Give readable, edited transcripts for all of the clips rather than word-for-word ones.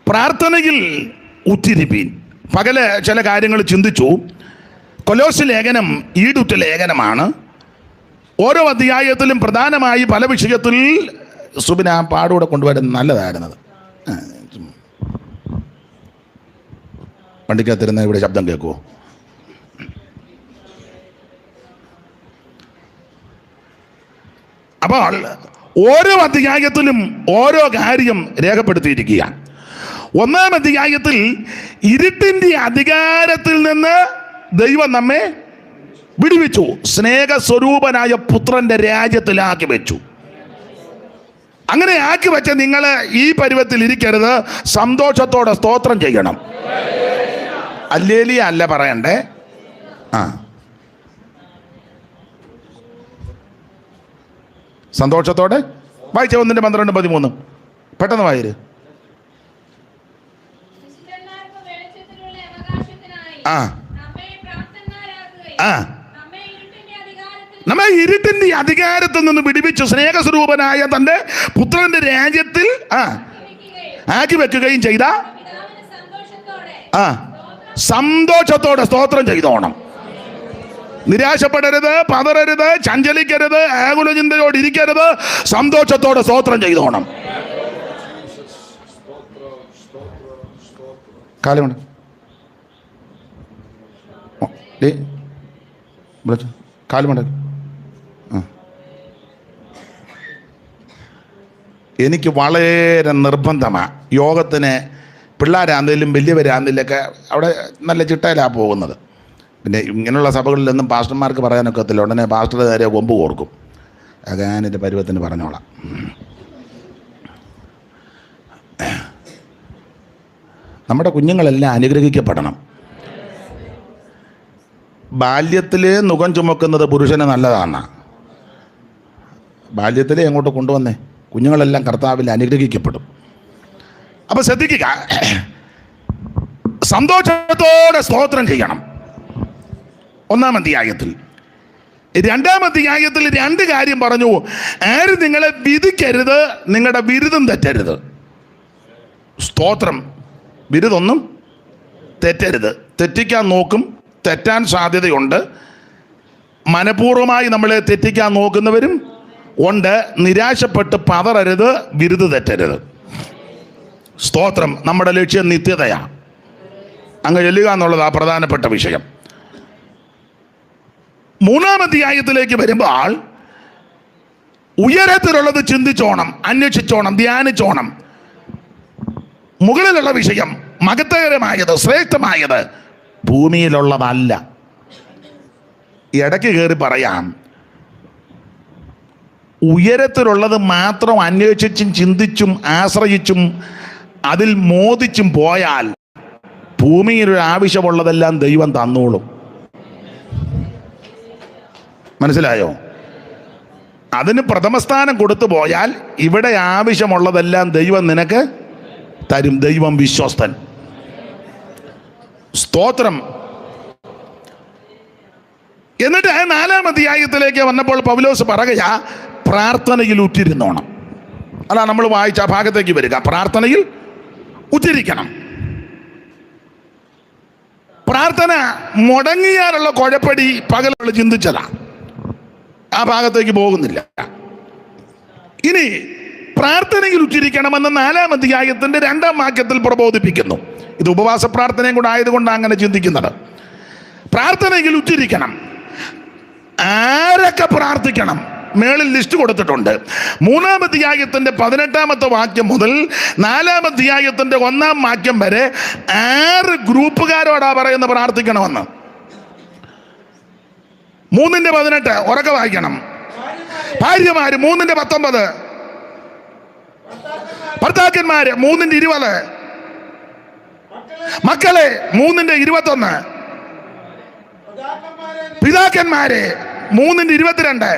പ്രാർത്ഥനയിൽ ഉറ്റിരിപ്പീൻ. പകല് ചില കാര്യങ്ങൾ ചിന്തിച്ചു. കൊലോസ്യ ലേഖനം ഈടുറ്റ ലേഖനമാണ്. ഓരോ അധ്യായത്തിലും പ്രധാനമായി പല വിഷയത്തിൽ സുബിന പാടൂടെ കൊണ്ടുവരുന്നത് നല്ലതായിരുന്നത്. വണ്ടിക്കകത്തിരുന്ന ഇവിടെ ശബ്ദം കേൾക്കുമോ? അപ്പോൾ ഓരോ അധ്യായത്തിലും ഓരോ കാര്യം രേഖപ്പെടുത്തിയിരിക്കുക. ഒന്നാം അധ്യായത്തിൽ ഇരുട്ടിൻ്റെ അധികാരത്തിൽ നിന്ന് ദൈവം നമ്മെ വിടുവിച്ചു, സ്നേഹസ്വരൂപനായ പുത്രന്റെ രാജ്യത്തിലാക്കി വെച്ചു. അങ്ങനെ ആക്കി വെച്ച നിങ്ങൾ ഈ പരുവത്തിൽ ഇരിക്കരുത്, സന്തോഷത്തോടെ സ്തോത്രം ചെയ്യണം. അല്ലേലിയ അല്ല പറയണ്ടേ. സന്തോഷത്തോടെ വായിച്ച 1:12-13 പെട്ടെന്ന് വായിര്. നമ്മെ ഇരുട്ടിന്റെ അധികാരത്തിൽ നിന്ന് വിടുവിച്ചു, സ്നേഹസ്വരൂപനായ തന്റെ പുത്രന്റെ രാജ്യത്തിൽ ആക്കി വെക്കുകയും ചെയ്ത സന്തോഷത്തോടെ സ്തോത്രം ചെയ്തോണം. നിരാശപ്പെടരുത്, പതറരുത്, ചഞ്ചലിക്കരുത്, ആകുല ചിന്തയോട് ഇരിക്കരുത്. സന്തോഷത്തോടെ സ്തോത്രം ചെയ്തോണം. കാലമുണ്ട് കാലുമണ്ട. എനിക്ക് വളരെ നിർബന്ധമാണ് യോഗത്തിന്. പിള്ളേരാന്തേലും വലിയവരാന്തേലൊക്കെ അവിടെ നല്ല ചിട്ടയിലാണ് പോകുന്നത്. പിന്നെ ഇങ്ങനെയുള്ള സഭകളിലൊന്നും പാസ്റ്റർമാർക്ക് പറയാനൊക്കെ എത്തില്ല. ഉടനെ പാസ്റ്ററുടെ നേരെ കൊമ്പ് കോർക്കും. ഞാനെൻ്റെ പരുവത്തിന് പറഞ്ഞോളാം. നമ്മുടെ കുഞ്ഞുങ്ങളെല്ലാം അനുഗ്രഹിക്കപ്പെടണം. ബാല്യത്തിൽ നുകം ചുമക്കുന്നത് പുരുഷന് നല്ലതാണ്. ബാല്യത്തിലെ അങ്ങോട്ട് കൊണ്ടുവന്നേ കുഞ്ഞുങ്ങളെല്ലാം കർത്താവിൽ അനുഗ്രഹിക്കപ്പെടും. അപ്പം ശ്രദ്ധിക്കുക, സന്തോഷത്തോടെ സ്തോത്രം ചെയ്യണം. ഒന്നാം അധ്യായത്തിൽ. രണ്ടാം അധ്യായത്തിൽ 2 കാര്യം പറഞ്ഞു. ആരും നിങ്ങളെ വിധിക്കരുത്, നിങ്ങളുടെ ബിരുദം തെറ്റരുത്. സ്തോത്രം. ബിരുദൊന്നും തെറ്റരുത്. തെറ്റിക്കാൻ നോക്കും, തെറ്റാൻ സാധ്യതയുണ്ട്. മനഃപൂർവ്വമായി നമ്മളെ തെറ്റിക്കാൻ നോക്കുന്നവരും ഉണ്ട്. നിരാശപ്പെട്ട് പതറരുത്, ബിരുദം തെറ്റരുത്. സ്തോത്രം. നമ്മുടെ ലക്ഷ്യം നിത്യതയാണ്. അങ്ങ് ചെല്ലുക എന്നുള്ളതാണ് പ്രധാനപ്പെട്ട വിഷയം. 3-ാം അധ്യായത്തിലേക്ക് വരുമ്പോൾ ഉയരത്തിലുള്ളത് ചിന്തിച്ചോണം, അന്വേഷിച്ചോണം, ധ്യാനിച്ചോണം. മുകളിലുള്ള വിഷയം മഹത്തരമായത്, ശ്രേഷ്ഠമായത് ഭൂമിയിലുള്ളതല്ല. ഇടയ്ക്ക് കയറി പറയാം, ഉയരത്തിലുള്ളത് മാത്രം അന്വേഷിച്ചും ചിന്തിച്ചും ആശ്രയിച്ചും അതിൽ മോദിച്ചും പോയാൽ ഭൂമിയിൽ ആവശ്യമുള്ളതെല്ലാം ദൈവം തന്നോളും. മനസ്സിലായോ? അതിന് പ്രഥമസ്ഥാനം കൊടുത്തു പോയാൽ ഇവിടെ ആവശ്യമുള്ളതെല്ലാം ദൈവം നിനക്ക് തരും. ദൈവം വിശ്വസ്തൻ. സ്തോത്രം. എന്നിട്ട് 4-ാം അധ്യായത്തിലേക്ക് വന്നപ്പോൾ പൗലോസ് പറയുക, പ്രാർത്ഥനയിൽ ഉറ്റിരുന്നോണം. അതാ നമ്മൾ വായിച്ച ആ ഭാഗത്തേക്ക് വരിക. പ്രാർത്ഥനയിൽ ഉറ്റിരിക്കണം. പ്രാർത്ഥന മുടങ്ങിയാലുള്ള കുഴപ്പടി പകലുള്ള ചിന്തിച്ചതാ. ആ ഭാഗത്തേക്ക് പോകുന്നില്ല. ഇനി പ്രാർത്ഥനയിൽ ഉറ്റിരിക്കണമെന്ന് 4-ാം അധ്യായത്തിന്റെ 2-ാം വാക്യത്തിൽ പ്രബോധിപ്പിക്കുന്നു. ഇത് ഉപവാസ പ്രാർത്ഥനയും കൂടെ ആയതുകൊണ്ട് അങ്ങനെ ചിന്തിക്കുന്നത്. പ്രാർത്ഥനയിൽ ഉറ്റിരിക്കണം. ആരൊക്കെ പ്രാർത്ഥിക്കണം? മേളിൽ ലിസ്റ്റ് കൊടുത്തിട്ടുണ്ട്. 3-ാം അധ്യായത്തിന്റെ 18-ാമത്തെ വാക്യം മുതൽ 4-ാം അധ്യായത്തിന്റെ 1-ാം വാക്യം വരെ 6 ഗ്രൂപ്പുകാരോടാ പറയുന്നത് പ്രാർത്ഥിക്കണമെന്ന്. 3-18 ഉറക്കെ വായിക്കണം. ഭാര്യമാര് 3-19, ഭർത്താക്കന്മാര് 3-20, മക്കളെ 3-21, പിതാക്കന്മാരെ 3-22,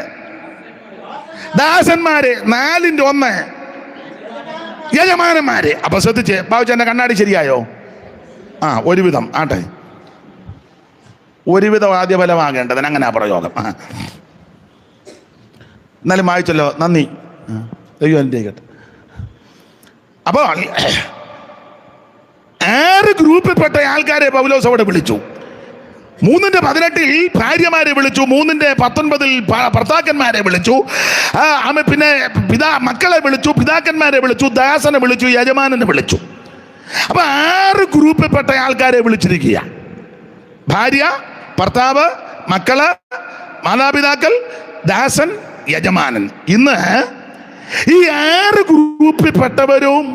ദാസന്മാരെ 4-1, യജമാനന്മാരെ. അപ്പൊ ശ്രദ്ധിച്ച് ബാബുച്ചന്റെ കണ്ണാടി ശരിയായോ? ഒരുവിധം ആട്ടെ. ഒരുവിധം ആദ്യ ഫലമാകേണ്ടതിന് അങ്ങനെ പ്രയോഗം. എന്നാലും വായിച്ചല്ലോ, നന്ദി. ദൈവം അനുഗ്രഹിക്കട്ടെ. അപ്പോൾ ഗ്രൂപ്പിൽപ്പെട്ട ആൾക്കാരെ പൗലോസ് അവിടെ വിളിച്ചു. 3:18 ഭാര്യമാരെ വിളിച്ചു, 3:19 ഭർത്താക്കന്മാരെ വിളിച്ചു, പിന്നെ മക്കളെ വിളിച്ചു, പിതാക്കന്മാരെ വിളിച്ചു, ദാസനെ വിളിച്ചു, യജമാനനെ വിളിച്ചു. അപ്പൊ 6 ഗ്രൂപ്പിൽപ്പെട്ട ആൾക്കാരെ വിളിച്ചിരിക്കുക: ഭാര്യ, ഭർത്താവ്, മക്കള്, മാതാപിതാക്കൾ, ദാസൻ, യജമാനൻ. ഇന്ന് ഈ 6 ഗ്രൂപ്പിൽപ്പെട്ടവരും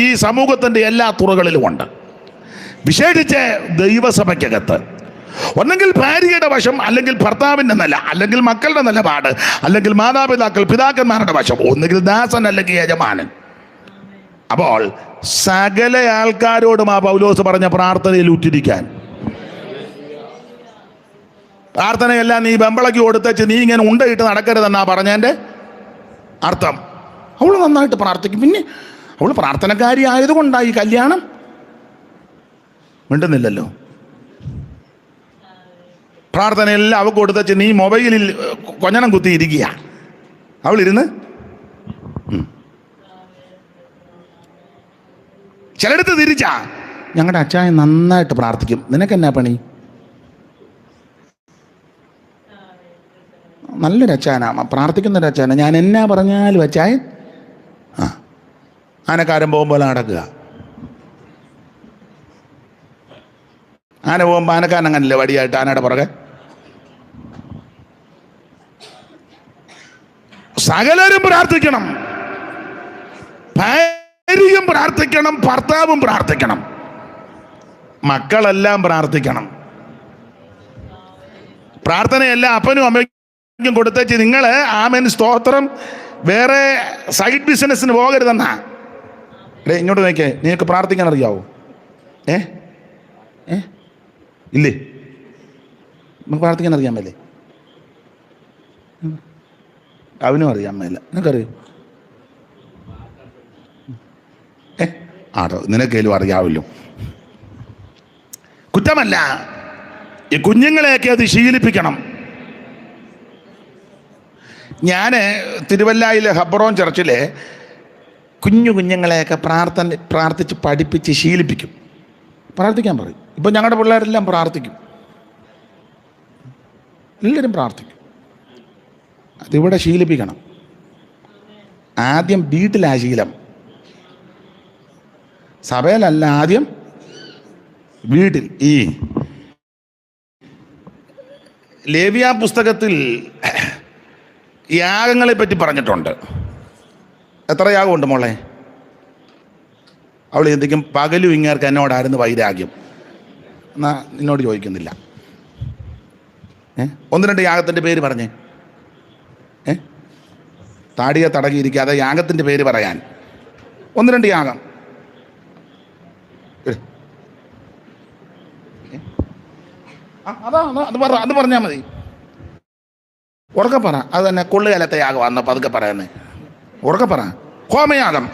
ഈ സമൂഹത്തിന്റെ എല്ലാ തുറകളിലും ഉണ്ട്. വിശേഷിച്ച് ദൈവസഭയ്ക്കകത്ത് ഒന്നെങ്കിൽ ഭാര്യയുടെ വശം, അല്ലെങ്കിൽ ഭർത്താവിൻ്റെ നില, അല്ലെങ്കിൽ മക്കളുടെ നിലപാട്, അല്ലെങ്കിൽ മാതാപിതാക്കൾ പിതാക്കന്മാരുടെ വശം, ഒന്നുകിൽ ദാസൻ അല്ലെങ്കിൽ യജമാനൻ. അപ്പോൾ സകല ആൾക്കാരോടും ആ പൗലോസ് പറഞ്ഞ പ്രാർത്ഥനയിൽ ഉറ്റിരിക്കാൻ. പ്രാർത്ഥനയെല്ലാം നീ വെമ്പളക്ക് കൊടുത്തേച്ച് നീ ഇങ്ങനെ ഉണ്ടയിട്ട് നടക്കരുതെന്നാ പറഞ്ഞതിൻ്റെ അർത്ഥം. അവൾ നന്നായിട്ട് പ്രാർത്ഥിക്കും. പിന്നെ അവൾ പ്രാർത്ഥനക്കാരി ആയതുകൊണ്ടായി കല്യാണം. മിണ്ടുന്നില്ലല്ലോ. പ്രാർത്ഥനയെല്ലാം അവൾക്ക് കൊടുത്തേച്ച് നീ മൊബൈലിൽ കൊഞ്ഞണം കുത്തിയിരിക്കുക. അവളിരുന്ന് ചിലടത്ത് തിരിച്ചാ, ഞങ്ങളുടെ അച്ചായൻ നന്നായിട്ട് പ്രാർത്ഥിക്കും, നിനക്കെന്നാ പണി? നല്ലൊരു അച്ചായനാ, പ്രാർത്ഥിക്കുന്നൊരു അച്ചായന, ഞാൻ എന്നാ പറഞ്ഞാലും അച്ചായൻ ആനക്കാരൻ പോകുമ്പോൾ നടക്കുക. ആന പോകുമ്പോൾ ആനക്കാരൻ അങ്ങനല്ലേ വടിയായിട്ട് ആനയുടെ പുറകെ. സകലരും പ്രാർത്ഥിക്കണം. ഭാര്യയും പ്രാർത്ഥിക്കണം, ഭർത്താവും പ്രാർത്ഥിക്കണം, മക്കളെല്ലാം പ്രാർത്ഥിക്കണം. പ്രാർത്ഥനയെല്ലാം അപ്പനും അമ്മയ്ക്കും കൊടുത്തേച്ച് നിങ്ങൾ ആമേൻ സ്തോത്രം വേറെ സൈഡ് ബിസിനസ്സിന് പോകരുതെന്നാ. ഇങ്ങോട്ട് നോക്കിയേ, നിനക്ക് പ്രാർത്ഥിക്കാൻ അറിയാവോ? ഇല്ലേ? നമുക്ക് പ്രാർത്ഥിക്കാൻ അറിയാൻ മേലേ? അവനും അറിയാൻ മേല, നിനക്കറിയോ? ആടോ, നിനക്കേലും അറിയാവല്ലോ. കുറ്റമല്ല, ഈ കുഞ്ഞുങ്ങളെയൊക്കെ അത് ശീലിപ്പിക്കണം. ഞാൻ തിരുവല്ലായിലെ ഹബ്രോൻ ചർച്ചിലെ കുഞ്ഞുങ്ങളെയൊക്കെ പ്രാർത്ഥിച്ച് പഠിപ്പിച്ച് ശീലിപ്പിക്കും. പ്രാർത്ഥിക്കാൻ പറയും. ഇപ്പം ഞങ്ങളുടെ പിള്ളേരെല്ലാം പ്രാർത്ഥിക്കും, എല്ലാവരും പ്രാർത്ഥിക്കും. അതിവിടെ ശീലിപ്പിക്കണം. ആദ്യം വീട്ടിലാ ശീലം, സഭയിലല്ല, ആദ്യം വീട്ടിൽ. ഈ ലേവ്യ പുസ്തകത്തിൽ യാഗങ്ങളെ പറ്റി പറഞ്ഞിട്ടുണ്ട്. എത്ര യാഗമുണ്ട് മോളെ? അവൾ എന്തെങ്കിലും പകലും ഇങ്ങേർക്ക് എന്നോടായിരുന്നു വൈരാഗ്യം എന്നാ നിന്നോട് ചോദിക്കുന്നില്ല. 1-2 യാഗത്തിൻ്റെ പേര് പറഞ്ഞേ. താടിയെ തടകിയിരിക്കാതെ യാഗത്തിൻ്റെ പേര് പറയാൻ 1-2 യാഗം. അത് പറഞ്ഞാൽ മതി. ഉറക്കെ പറ. അത് തന്നെ കൊള്ളുകാലത്തെ യാഗം അന്ന് പതുക്കെ പറയുന്നേ. ഉറക്കെ പറ. ഹോമയാഗം.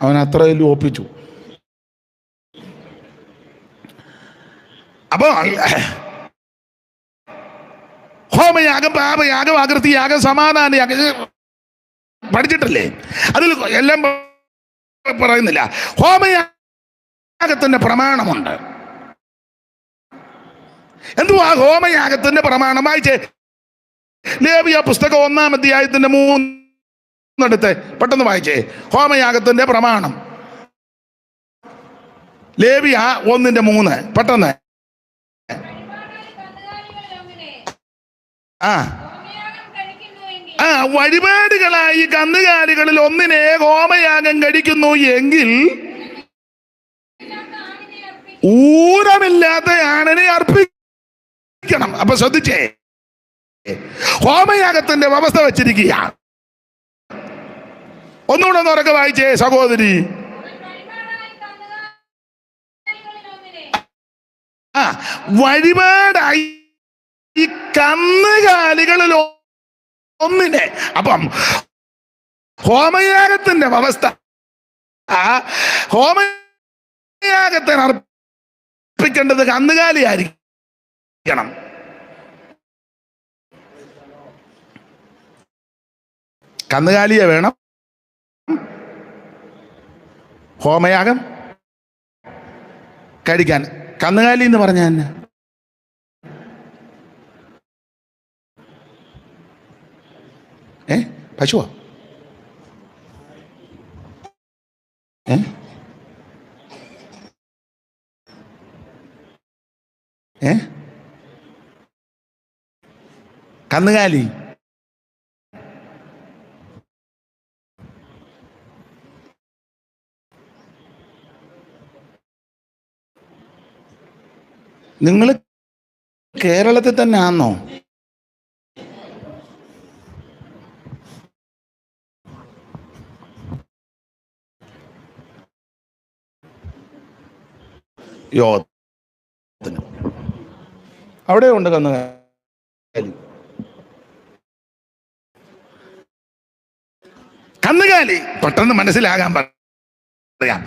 അവൻ അത്രയും ഒപ്പിച്ചു. അപ്പോ ഹോമയാഗം, പാപയാഗം, അകൃതിയാഗം, സമാധാന യാഗം പഠിച്ചിട്ടല്ലേ? അതിൽ എല്ലാം പറയുന്നില്ല. ഹോമയാഗത്തിന്റെ പ്രമാണമുണ്ട്. എന്തുവാ ഹോമയാഗത്തിന്റെ പ്രമാണം? വായിച്ചേ, ലേവ്യ പുസ്തകം 1-ാം അധ്യായത്തിന്റെ 3 പെട്ടെന്ന് വായിച്ചേ. ഹോമയാഗത്തിന്റെ പ്രമാണം ലേവ്യ 1:3 പെട്ടെന്ന്. വഴിപാടുകളായി കന്നുകാലികളിൽ ഒന്നിനെ ഹോമയാഗം കഴിക്കുന്നു എങ്കിൽ ഊനമില്ലാത്ത ആണിനെ അർപ്പിക്കണം. അപ്പൊ ശ്രദ്ധിച്ചേ, ഹോമയാഗത്തിന്റെ വ്യവസ്ഥ വെച്ചിരിക്കുക. ഒന്നുകൂടെ ഉറക്കെ വായിച്ചേ സഹോദരി. വഴിപാടായി ഈ കന്നുകാലികളിൽ ഒന്നിനെ. അപ്പം ഹോമയാഗത്തിന്റെ വ്യവസ്ഥ, ഹോമയാഗത്തിന് അർപ്പിക്കേണ്ടത് കന്നുകാലിയായിരിക്കണം. കന്നുകാലിയെ വേണം ഹോമയാഗം കഴിക്കാൻ. കന്നുകാലി എന്ന് പറഞ്ഞ തന്നെ പശുവാ? കന്നുകാലി നിങ്ങൾ കേരളത്തിൽ തന്നെ ആണോ? യോഗത്തിന് അവിടെ ഉണ്ട് കന്നുകാലി. കന്നുകാലി പെട്ടെന്ന് മനസ്സിലാകാൻ പറയാം.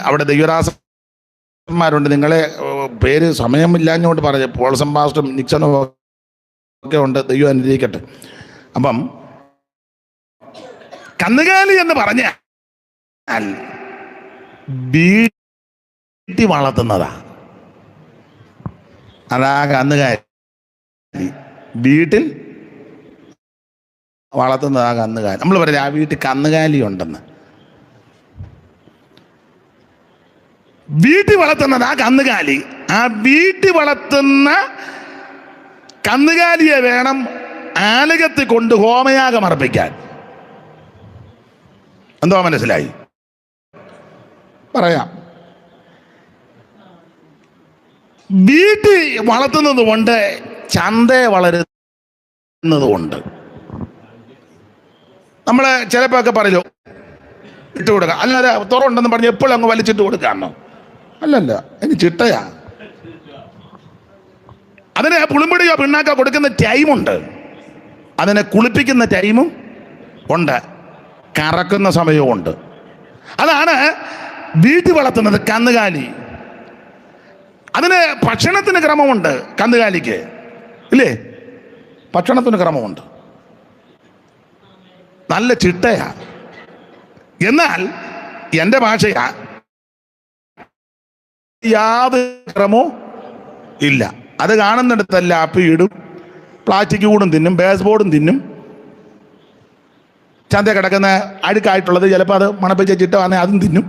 അവിടെ ദൈവരാസന്മാരുണ്ട്. നിങ്ങളെ പേര് സമയമില്ലാഞ്ഞുകൊണ്ട് പറഞ്ഞു. പോൾസം പാസ്റ്ററും നിക്സണും ഒക്കെ ഉണ്ട്. ദൈവം അനുഗ്രഹിക്കട്ടെ. അപ്പം കന്നുകാലി എന്ന് പറഞ്ഞാൽ വീട്ടിൽ വളർത്തുന്നതാ. അതാ കന്നുകാലി. വീട്ടിൽ വളർത്തുന്നതാ കന്നുകാലി. നമ്മൾ പറയാം ആ വീട്ടിൽ കന്നുകാലി ഉണ്ടെന്ന്. വീട്ടിൽ വളർത്തുന്നതാ കന്നുകാലി. ആ വീട്ടിൽ വളർത്തുന്ന കന്നുകാലിയെ വേണം ആലയത്തിൽ കൊണ്ട് ഹോമയാഗം അർപ്പിക്കാൻ. എന്തോ മനസ്സിലായി? പറയാം. വീട്ടിൽ വളർത്തുന്നത് കൊണ്ട് ചന്തയെ വളരുന്നത് കൊണ്ട് നമ്മള് ചിലപ്പോ ഒക്കെ പറയല്ലോ ഇട്ട് കൊടുക്കാം. അല്ലാതെ തുറമുണ്ടെന്ന് പറഞ്ഞ് എപ്പോഴും അങ്ങ് വലിച്ചിട്ട് കൊടുക്കാമോ? അല്ലല്ല, എനിക്ക് ചിട്ടയാ. അതിന് പുളിമ്പടിയോ പിണ്ണാക്കോ കൊടുക്കുന്ന ടൈമുണ്ട്. അതിനെ കുളിപ്പിക്കുന്ന ടൈമും ഉണ്ട്, കറക്കുന്ന സമയവും ഉണ്ട്. അതാണ് വീട്ടിൽ വളർത്തുന്നത് കന്നുകാലി. അതിന് ഭക്ഷണത്തിന് ക്രമമുണ്ട്. കന്നുകാലിക്ക് ഇല്ലേ? ഭക്ഷണത്തിന് ക്രമമുണ്ട്, നല്ല ചിട്ടയാ. എന്നാൽ എൻ്റെ ഭാഷയാ, യാതൊരു ക്രമവും ഇല്ല. അത് കാണുന്നിടത്തല്ല അപ്പിയിടും, പ്ലാസ്റ്റിക് കൂടും തിന്നും, ബേസ് ബോർഡും തിന്നും. ചന്ത കിടക്കുന്ന അഴുക്കായിട്ടുള്ളത് ചിലപ്പോൾ അത് മണപ്പിച്ച ചിട്ട വന്നാൽ അതും തിന്നും.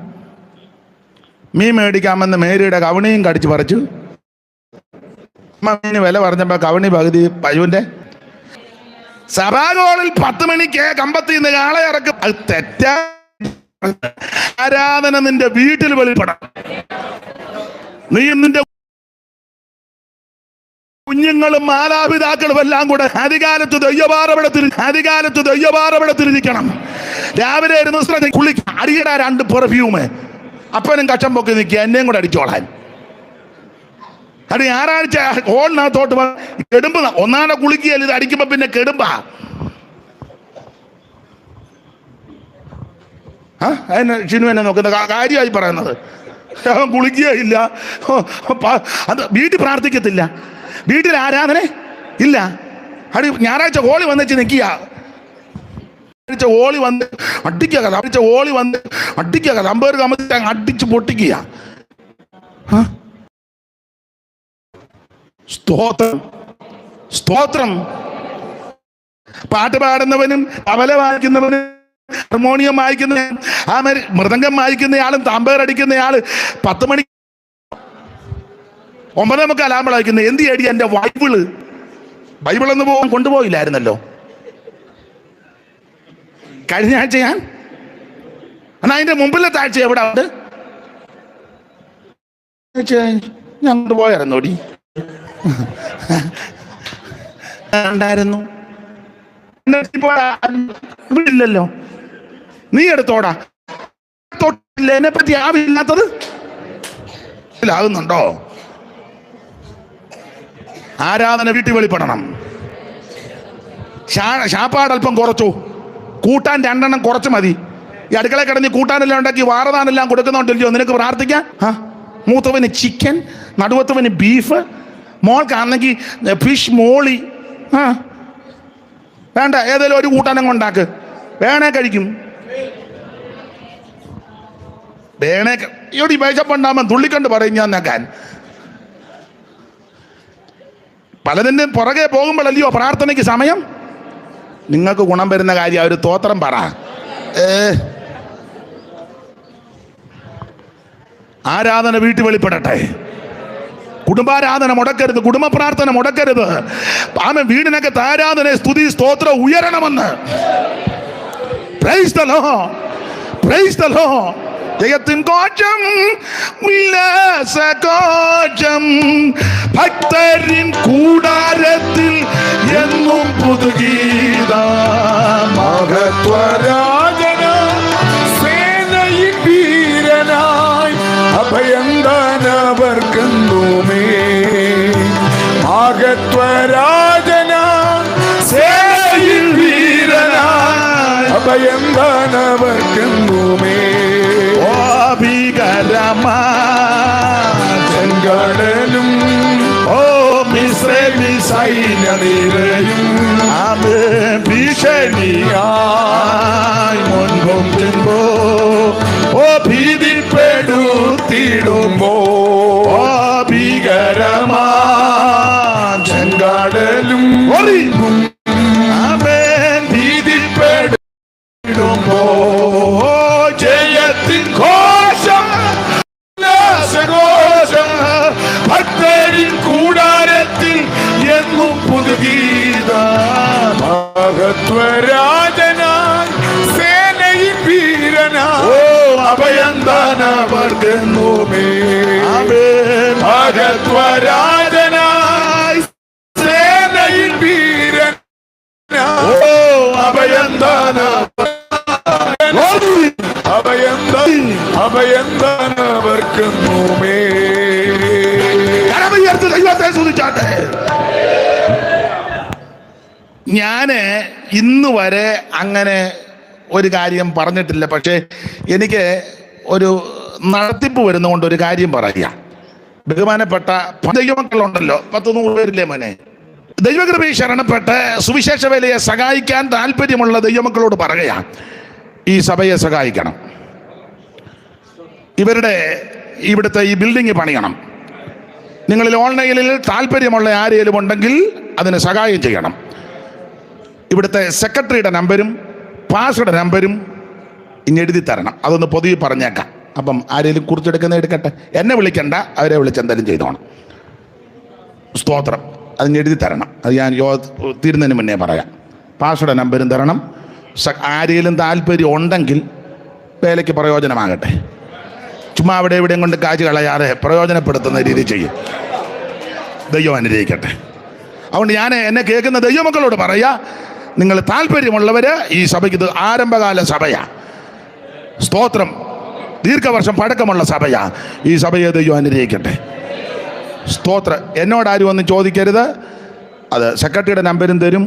മീൻ മേടിക്കാമെന്ന് മേരിയുടെ കവണിയും കടിച്ചു പറിച്ചു. മീന് വില പറഞ്ഞപ്പോൾ കവണി പകുതി പശുവിൻ്റെ. സഭാഗോളിൽ 10 മണിക്ക് കമ്പത്തിൽ നിന്ന് കാളെ ഇറക്കും. അത് തെറ്റാ. ആരാധന നിന്റെ വീട്ടിൽ വെളിപ്പെടാം. നീ നിന്റെ കുഞ്ഞുങ്ങളും മാതാപിതാക്കളും എല്ലാം കൂടെ അധികാലത്ത് ദയ്യപാറവിടെ തിരിഞ്ഞിരിക്കണം. രാവിലെ ഇരുന്ന് കുളിക്കുക, അടിയിടാ 2 പെർഫ്യൂമ്. അപ്പനും കച്ചം പൊക്കി നിൽക്കുക, എന്നെയും കൂടെ അടിച്ചോളാൻ. അത് ഞായറാഴ്ച ഹോളിനകത്തോട്ട് കെടുമ്പ് ഒന്നാനെ കുളിക്കുകയല്ല, ഇത് അടിക്കുമ്പോ പിന്നെ കെടുമ്പാ. അതിന് ഷിനു എന്നെ നോക്കുന്ന കാര്യമായി പറയുന്നത്. കുളിക്കുകയില്ല, അത് വീട്ടിൽ പ്രാർത്ഥിക്കത്തില്ല, വീട്ടിൽ ആരാധന ഇല്ല. അടി ഞായറാഴ്ച ഹോളി വന്നിച്ച് നിൽക്കുക, ഓളി വന്ന് അടിക്കുക, അമ്പേർ കമ്പത്തി അടിച്ച് പൊട്ടിക്കുക. സ്തോത്രം. പാട്ട് പാടുന്നവനും തബല വായിക്കുന്നവനും ഹാർമോണിയം വായിക്കുന്ന മൃദംഗം വായിക്കുന്നയാളും താമ്പേർ അടിക്കുന്നയാള് 10 മണി 9:45 അലാമ്പ് വായിക്കുന്നത്. എന്ത് ചെയ്യടി എൻ്റെ ബൈബിളൊന്ന് പോകാൻ കൊണ്ടുപോയില്ലായിരുന്നല്ലോ കഴിഞ്ഞ ആഴ്ച ഞാൻ. എന്നാ അതിന്റെ മുമ്പിലത്തെ ആഴ്ച എവിടെ ഉണ്ട്? ഞാൻ കൊണ്ടുപോയായിരുന്നോടി, ഉണ്ടായിരുന്നു. ഇല്ലല്ലോ, നീ എടുത്തോടാ. എന്നെ പറ്റി ആവില്ലാത്തത് ആകുന്നുണ്ടോ? ആരാധന വീട്ടിൽ വെളിപ്പെടണം. ശാപ്പാടൽപ്പം കുറച്ചു, കൂട്ടാൻ 2 എണ്ണം കുറച്ച് മതി. ഈ അടുക്കള കിടന്ന് കൂട്ടാനെല്ലാം ഉണ്ടാക്കി വാറതാനെല്ലാം കൊടുക്കുന്നുണ്ടല്ലോ, നിനക്ക് പ്രാർത്ഥിക്കാം. മൂത്തവന് ചിക്കൻ, നടുവത്തവന് ബീഫ്, മോൾക്കാണെങ്കിൽ ഫിഷ് മോളി. വേണ്ട, ഏതെങ്കിലും ഒരു കൂട്ടാനങ്ങ് ഉണ്ടാക്ക്, വേണേ കഴിക്കും. വേണേ ഇവിടെ മേശപ്പുണ്ടാകുമ്പോൾ തുള്ളിക്കൊണ്ട് പറയും ഞാൻ നക്കാൻ. പലതിൻ്റെ പുറകെ പോകുമ്പോഴല്ലയോ പ്രാർത്ഥനയ്ക്ക് സമയം. നിങ്ങൾക്ക് ഗുണം വരുന്ന കാര്യം ഒരു തോത്രം പറ. ആരാധന വീട്ടിൽ വെളിപ്പെടട്ടെ. കുടുംബാരാധന മുടക്കരുത്, കുടുംബ പ്രാർത്ഥന മുടക്കരുത്. ആമേൻ. വീടിനകത്ത് ആരാധന, സ്തുതി, സ്തോത്രം ഉയരണമെന്ന്. Praise the Lord, praise the Lord. ജയത്തിൻ കോശം, ഉല്ലാസകോശം, ഭക്തരിൻ കൂടാരത്തിൽ എന്നും പുതുഗീതം. മഹത്വരാജന സേനയിൻ വീരനായി അഭയന്താനവർക്കുന്നുമേ. മഹത്വരാജന സേനയിൻ വീരനായി അഭയന്താനവർക്കുന്നുമേ. ഭീകരമാകടലും ഓ മിസ്രൈമി സൈന്യനിരയും ഭീഷണിയായി മുൻപൊമ്പോ ഓ ഭീതിപ്പെടുത്തിടുമ്പോ ഓ ഭീകരമാകടലും ഭീതിപ്പെടുമ്പോ ജയത്തിൻ ഘോഷം, ഉല്ലാസഘോഷം, ഭക്തരിൻ കൂടാരത്തിൽ എന്നും പുതുഗീതം. മഹത്വരാജനായി സേനയിൻ വീരനായി ഓ അഭയന്താനവർക്കുന്നുമേ. മഹത്വരാജനായി സേനയിൻ വീരനായി ഓ അഭയന്താന അഭയന്താനവർക്കുന്നുമേ. കരമുയർത്തി ദൈവത്തെ സ്തുതിച്ചാട്ടെ. ഞാന് ഇന്ന് വരെ അങ്ങനെ ഒരു കാര്യം പറഞ്ഞിട്ടില്ല. പക്ഷേ എനിക്ക് ഒരു നടത്തിപ്പ് വരുന്നതുകൊണ്ട് ഒരു കാര്യം പറയാം. ബഹുമാനപ്പെട്ട ദൈവമക്കളുണ്ടല്ലോ, 100 പേരില്ലേ മോനെ, ദൈവകൃപയിൽ ശരണപ്പെട്ട് സുവിശേഷ വേലയെ സഹായിക്കാൻ താല്പര്യമുള്ള ദൈവമക്കളോട് പറയുക, ഈ സഭയെ സഹായിക്കണം. ഇവിടുത്തെ ഈ ബിൽഡിംഗ് പണിയണം. നിങ്ങളിൽ ഓൺലൈനിൽ താല്പര്യമുള്ള ആരെങ്കിലും ഉണ്ടെങ്കിൽ അതിന് സഹായം ചെയ്യണം. ഇവിടുത്തെ സെക്രട്ടറിയുടെ നമ്പരും പാസ്റ്ററുടെ നമ്പരും ഇനി എഴുതി തരണം. അതൊന്ന് പൊതുവെ പറഞ്ഞേക്കാം. അപ്പം ആരെങ്കിലും കുറിച്ചെടുക്കുന്ന എടുക്കട്ടെ, എന്നെ വിളിക്കണ്ട, അവരെ വിളിച്ചെന്തായാലും ചെയ്തോണം. സ്തോത്രം. അതിന് എഴുതി തരണം. അത് ഞാൻ തീരുന്നതിന് മുന്നേ പറയാം. പാസ്റ്ററുടെ നമ്പരും തരണം. ആരെങ്കിലും താല്പര്യം ഉണ്ടെങ്കിൽ വേലയ്ക്ക് പ്രയോജനമാകട്ടെ. ചുമ്മാ അവിടെ എവിടെയും കൊണ്ട് കാശ് കളയാതെ പ്രയോജനപ്പെടുത്തുന്ന രീതി ചെയ്യും. ദൈവം അനുഗ്രഹിക്കട്ടെ. അതുകൊണ്ട് ഞാൻ എന്നെ കേൾക്കുന്ന ദൈവമക്കളോട് പറയാ, നിങ്ങൾ താല്പര്യമുള്ളവർ ഈ സഭയ്ക്ക്, ഇത് ആരംഭകാല സഭയാ. സ്തോത്രം. ദീർഘവർഷം പഴക്കമുള്ള സഭയാ. ഈ സഭയെ ദൈവം അനുഗ്രഹിക്കട്ടെ. സ്തോത്രം. എന്നോടാരും ഒന്നും ചോദിക്കരുത്. അത് സെക്രട്ടറിയുടെ നമ്പരും തരും,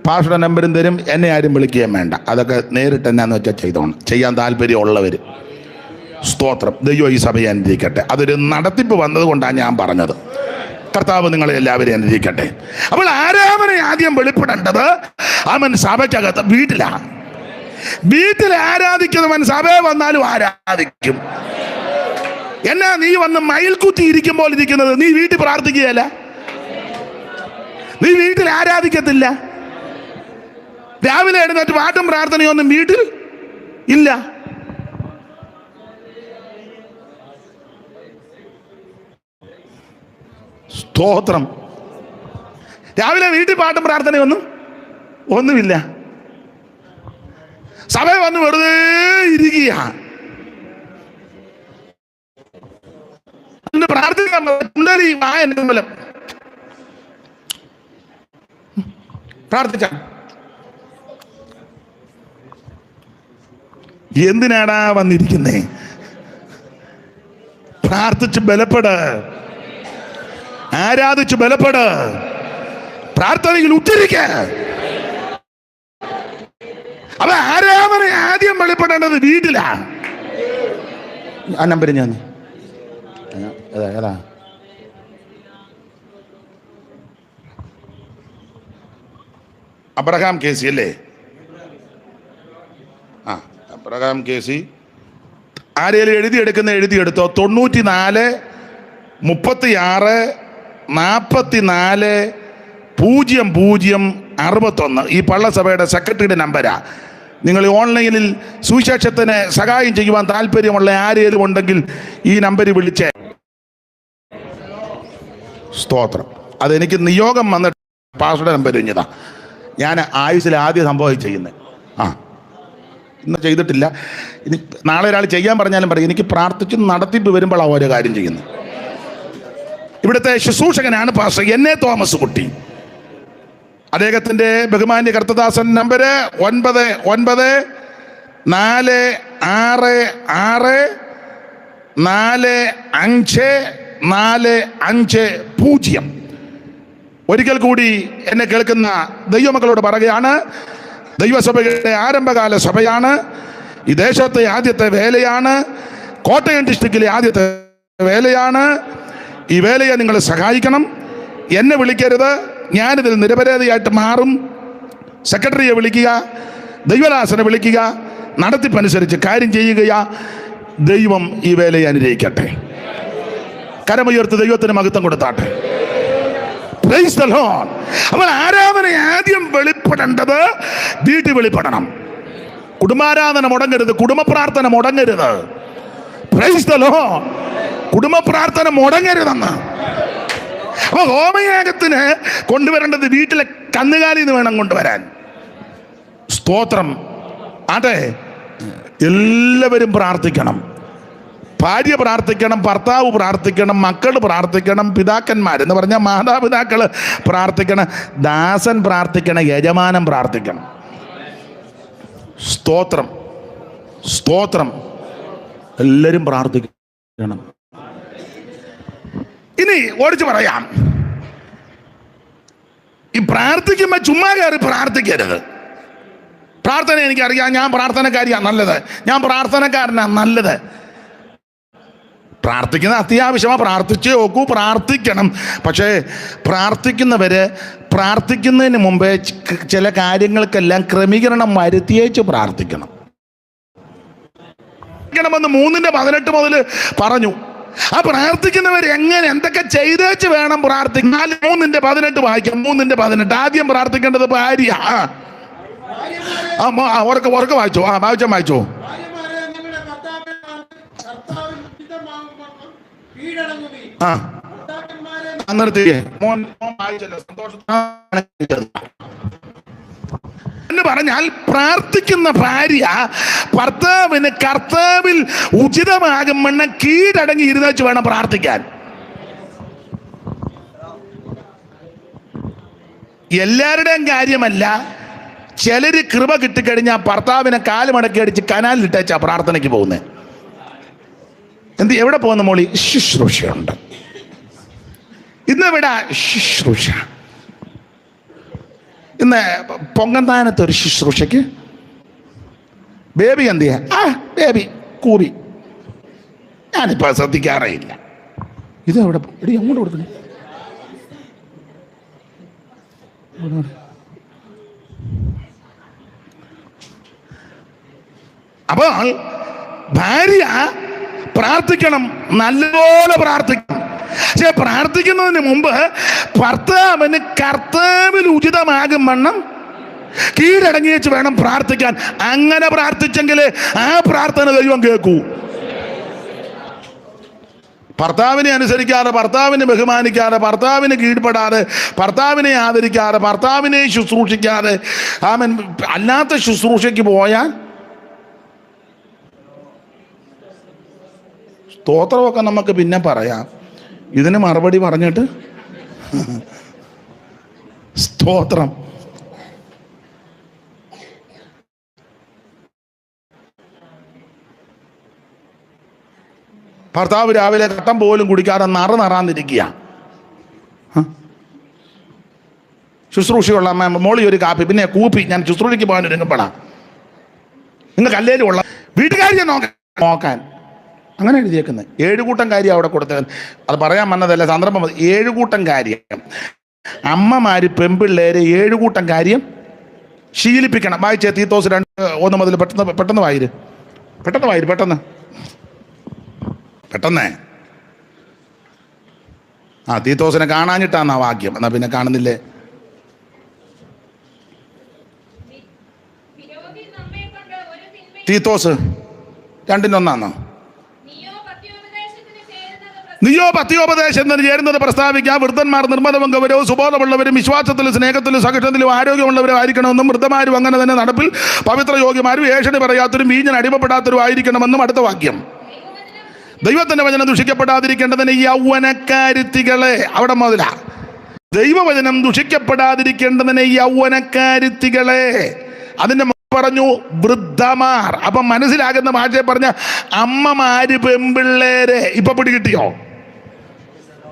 പാസ്റ്ററുടെ നമ്പരും തരും. എന്നെ ആരും വിളിക്കുകയും വേണ്ട. അതൊക്കെ നേരിട്ട് എന്നാന്ന് വെച്ചാൽ ചെയ്തോണം, ചെയ്യാൻ താല്പര്യമുള്ളവർ. സ്തോത്രം. ദൈവം ഈ സഭയെ അനുഗ്രഹിക്കട്ടെ. അതൊരു നടത്തിപ്പ് വന്നതുകൊണ്ടാണ് ഞാൻ പറഞ്ഞത്. കർത്താവ് നിങ്ങളെ എല്ലാവരെയും അനുഗ്രഹിക്കട്ടെ. അപ്പോൾ ആരാധന ആദ്യം വെളിപ്പെടേണ്ടത് അവൻ സഭയ്ക്കകത്ത് വീട്ടിലാണ്. വീട്ടിൽ ആരാധിക്കുന്നവൻ സഭയെ വന്നാലും ആരാധിക്കും. എന്നാ നീ വന്ന് മയിൽക്കുത്തി ഇരിക്കുമ്പോൾ ഇരിക്കുന്നത്? നീ വീട്ടിൽ പ്രാർത്ഥിക്കുകയല്ല, നീ വീട്ടിൽ ആരാധിക്കത്തില്ല. രാവിലെ എഴുന്നേറ്റ് പാട്ടും പ്രാർത്ഥനയൊന്നും വീട്ടിൽ ഇല്ല. സ്തോത്രം. രാവിലെ വീട്ടിൽ പാട്ടും ഒന്നുമില്ല. സഭയെ വന്ന് വെറുതെ ഇരിക്കുക. പ്രാർത്ഥിക്കാൻ പ്രാർത്ഥിച്ച എന്തിനാടാ വന്നിരിക്കുന്നേ? പ്രാർത്ഥിച്ച് ബലപ്പെട്, ആരാധിച്ച് ബലപ്പെട്, പ്രാർത്ഥനയിൽ ഉച്ചരിക്ക. അപ്പൊ ആരാധന ആദ്യം വെളിപ്പെടേണ്ടത് വീട്ടിലാ. ആ നമ്പർ ഞാൻ ഏതാ അബ്രഹാം കേസി അല്ലേ? ആ, അബ്രഹാം കേസി. ആരെങ്കിലും എഴുതിയെടുത്തോ. 94 36 44 00 61 ഈ പള്ളസഭയുടെ സെക്രട്ടറിയുടെ നമ്പരാ. നിങ്ങൾ ഓൺലൈനിൽ സുവിശേഷത്തിന് സഹായം ചെയ്യുവാൻ താല്പര്യമുള്ള ആരെങ്കിലും ഉണ്ടെങ്കിൽ ഈ നമ്പറിൽ വിളിച്ചേ. സ്തോത്രം. അതെനിക്ക് നിയോഗം വന്നിട്ട് പാസ്റ്ററുടെ നമ്പർ കഴിഞ്ഞതാ. ഞാൻ ആയുസ്സിൽ ആദ്യ സംഭവം ചെയ്യുന്നത്. ഇന്ന് ചെയ്തിട്ടില്ല. ഇനി നാളെ ഒരാൾ ചെയ്യാൻ പറഞ്ഞാലും പറയും എനിക്ക് പ്രാർത്ഥിച്ച് നടത്തിപ്പ് വരുമ്പോഴാണ് ഓരോ കാര്യം ചെയ്യുന്നത്. ഇവിടുത്തെ ശുശ്രൂഷകനാണ് പാസ്റ്റർ എന്നെ തോമസ് കുട്ടി. അദ്ദേഹത്തിൻ്റെ ബഹുമാന്യ കർത്തദാസൻ നമ്പർ 9946454550. ഒരിക്കൽ കൂടി എന്നെ കേൾക്കുന്ന ദൈവമക്കളോട് പറയുകയാണ്, ദൈവസഭയുടെ ആരംഭകാല സഭയാണ്. ഈ ദേശത്തെ ആദ്യത്തെ വേലയാണ്. കോട്ടയം ഡിസ്ട്രിക്റ്റിലെ ആദ്യത്തെ വേലയാണ്. ഈ വേലയെ നിങ്ങൾ സഹായിക്കണം. എന്നെ വിളിക്കരുത്, ഞാനിതിൽ നിരപരാധിയായിട്ട് മാറും. സെക്രട്ടറിയെ വിളിക്കുക, ദൈവദാസനെ വിളിക്കുക, നടത്തിപ്പനുസരിച്ച് കാര്യം ചെയ്യുക. ദൈവം ഈ വേലയെ അനുഗ്രഹിക്കട്ടെ. കരമുയർത്ത് ദൈവത്തിന് മഹത്വം കൊടുത്താട്ടെ. Price the Lord. അപ്പോൾ ആരാധന ആദ്യം വെളിപ്പെടേണ്ടത് വീട്ടിൽ വെളിപ്പെടണം. കുടുംബാരാധന മുടങ്ങരുത്, കുടുംബ പ്രാർത്ഥന മുടങ്ങരുത്. Price the Lord. കുടുംബ പ്രാർത്ഥന മുടങ്ങരുതെന്ന്. അപ്പൊ ഹോമയാഗത്തിന് കൊണ്ടുവരേണ്ടത് വീട്ടിലെ കന്നുകാലിയിൽ നിന്ന് വേണം കൊണ്ടുവരാൻ. സ്തോത്രം. അതെ, എല്ലാവരും പ്രാർത്ഥിക്കണം. ഭാര്യ പ്രാർത്ഥിക്കണം, ഭർത്താവ് പ്രാർത്ഥിക്കണം, മക്കൾ പ്രാർത്ഥിക്കണം, പിതാക്കന്മാർ എന്ന് പറഞ്ഞാൽ മാതാപിതാക്കൾ പ്രാർത്ഥിക്കണം, ദാസൻ പ്രാർത്ഥിക്കണം, യജമാനൻ പ്രാർത്ഥിക്കണം. സ്തോത്രം, സ്തോത്രം. എല്ലാവരും പ്രാർത്ഥിക്കണം. ഇനി ഓടിച്ച് പറയാം, ഈ പ്രാർത്ഥിക്കുമ്പോൾ ചുമ്മാ കയറി പ്രാർത്ഥിക്കരുത്. പ്രാർത്ഥന എനിക്കറിയാം, ഞാൻ പ്രാർത്ഥനക്കാരിയാണ് നല്ലത്, ഞാൻ പ്രാർത്ഥനക്കാരനാണ് നല്ലത്. പ്രാർത്ഥിക്കുന്ന അത്യാവശ്യമാണ്, പ്രാർത്ഥിച്ചേ നോക്കൂ, പ്രാർത്ഥിക്കണം. പക്ഷേ പ്രാർത്ഥിക്കുന്നവര് പ്രാർത്ഥിക്കുന്നതിന് മുമ്പേ ചില കാര്യങ്ങൾക്കെല്ലാം ക്രമീകരണം വരുത്തിയേച്ച് പ്രാർത്ഥിക്കണം. 3:18 മുതൽ പറഞ്ഞു. ആ പ്രാർത്ഥിക്കുന്നവർ എങ്ങനെ എന്തൊക്കെ ചെയ്തേച്ച് വേണം പ്രാർത്ഥിക്കാൻ. 3:18 വായിക്കാം. 3:18 ആദ്യം പ്രാർത്ഥിക്കേണ്ടത് ഭാര്യ. ഉറക്കെ വായിച്ചോ. വായിച്ചോ. നിർത്തിയേ മോൻ വായിച്ചല്ലോ. എന്ന് പറഞ്ഞാൽ പ്രാർത്ഥിക്കുന്ന ഭാര്യ ഭർത്താവിന് കർത്താവിൽ ഉചിതമാകും വണ്ണം കീഴടങ്ങി ഇരുന്നേച്ച് വേണം പ്രാർത്ഥിക്കാൻ. എല്ലാവരുടെയും കാര്യമല്ല. ചിലര് കൃപ കിട്ടിക്കഴിഞ്ഞാൽ ഭർത്താവിനെ കാലുമടക്കി അടിച്ച് കനാലിലിട്ടേച്ചാ പ്രാർത്ഥനയ്ക്ക് പോകുന്നത്. എവിടെ പോകുന്ന മോളി? ശുശ്രൂഷയുണ്ട്. ഇന്നിവിടെ ശുശ്രൂഷ. ഇന്ന് പൊങ്കന്താനത്ത് ഒരു ശുശ്രൂഷയ്ക്ക് ബേബി എന്ത് ചെയ്യാ? ബേബി കൂബി. ഞാനിപ്പോൾ ശ്രദ്ധിക്കാറേ ഇല്ല. ഇത് എവിടെ എടി അങ്ങോട്ട് കൊടുക്കണേ. അപ്പോൾ ഭാര്യ പ്രാർത്ഥിക്കണം, നല്ലപോലെ പ്രാർത്ഥിക്കണം. പക്ഷെ പ്രാർത്ഥിക്കുന്നതിന് മുമ്പ് ഭർത്താവിന് കർത്താവിൽ ഉചിതമാകും വണ്ണം കീഴടങ്ങി വെച്ച് വേണം പ്രാർത്ഥിക്കാൻ. അങ്ങനെ പ്രാർത്ഥിച്ചെങ്കിൽ ആ പ്രാർത്ഥന ദൈവം കേൾക്കൂ. ഭർത്താവിനെ അനുസരിക്കാതെ, ഭർത്താവിനെ ബഹുമാനിക്കാതെ, ഭർത്താവിന് കീഴ്പ്പെടാതെ, ഭർത്താവിനെ ആദരിക്കാതെ, ഭർത്താവിനെ ശുശ്രൂഷിക്കാതെ അല്ലാത്ത ശുശ്രൂഷയ്ക്ക് പോയാൽ സ്തോത്രമൊക്കെ നമുക്ക് പിന്നെ പറയാം. ഇതിന് മറുപടി പറഞ്ഞിട്ട് സ്തോത്രം. ഭർത്താവ് രാവിലെ കട്ടം പോലും കുടിക്കാതെ നറാന്നിരിക്കുക. ശുശ്രൂഷയുള്ള മോളി ഒരു കാപ്പി, പിന്നെ കൂപ്പി. ഞാൻ ശുശ്രൂഷയ്ക്ക് പോകാൻ ഒരുങ്ങപ്പെടാം. നിങ്ങൾക്ക് അല്ലേലും ഉള്ള വീട്ടുകാരിയെ നോക്കാൻ അങ്ങനെ എഴുതിയേക്കുന്നത്. 7 കൂട്ടം കാര്യം അവിടെ കൊടുത്തത്. അത് പറയാൻ വന്നതല്ല, സന്ദർഭം. 7 കൂട്ടം കാര്യം അമ്മമാര് പെൺപിള്ളേരെ 7 കൂട്ടം കാര്യം ശീലിപ്പിക്കണം. വായിച്ചേ തീത്തോസ് 2:1 മുതൽ. പെട്ടെന്ന് വായിര്. പെട്ടെന്നേ തീത്തോസിനെ കാണാഞ്ഞിട്ടാന്നാ വാക്യം. എന്നാ പിന്നെ കാണുന്നില്ലേ? തീത്തോസ് രണ്ടിനൊന്നാന്നോ? നീയോ പത്യോപദേശത്തിന് ചേരുന്നത് പ്രസ്താവിക്കുക. വൃദ്ധന്മാർ നിർമ്മതവും ഗൗരവവും സുബോധമുള്ളവരും വിശ്വാസത്തിലും സ്നേഹത്തിലും സഹിഷ്ണുതയിലും ആരോഗ്യമുള്ളവരും ആയിരിക്കണമെന്നും വൃദ്ധമാരും അങ്ങനെ തന്നെ നടപ്പിൽ പവിത്ര യോഗ്യമാരും ഏഷണി പറയാത്തവരും വീഞ്ഞിന് അടിമപ്പെടാത്തവരും ആയിരിക്കണമെന്നും അടുത്ത വാക്യം. ദൈവത്തിന്റെ വചനം ദുഷിക്കപ്പെടാതിരിക്കേണ്ടതിന് യൗവനക്കാരുത്തികളെ, അവിടെ മുതല ദൈവവചനം ദുഷിക്കപ്പെടാതിരിക്കേണ്ടതിന് യൗവനക്കാരുത്തികളെ. അതിന്റെ പറഞ്ഞു വൃദ്ധമാർ. അപ്പം മനസ്സിലാകുന്ന ഭാഷയെ പറഞ്ഞ അമ്മമാര് പെമ്പിള്ളേരെ. ഇപ്പൊ പിടികിട്ടിയോ?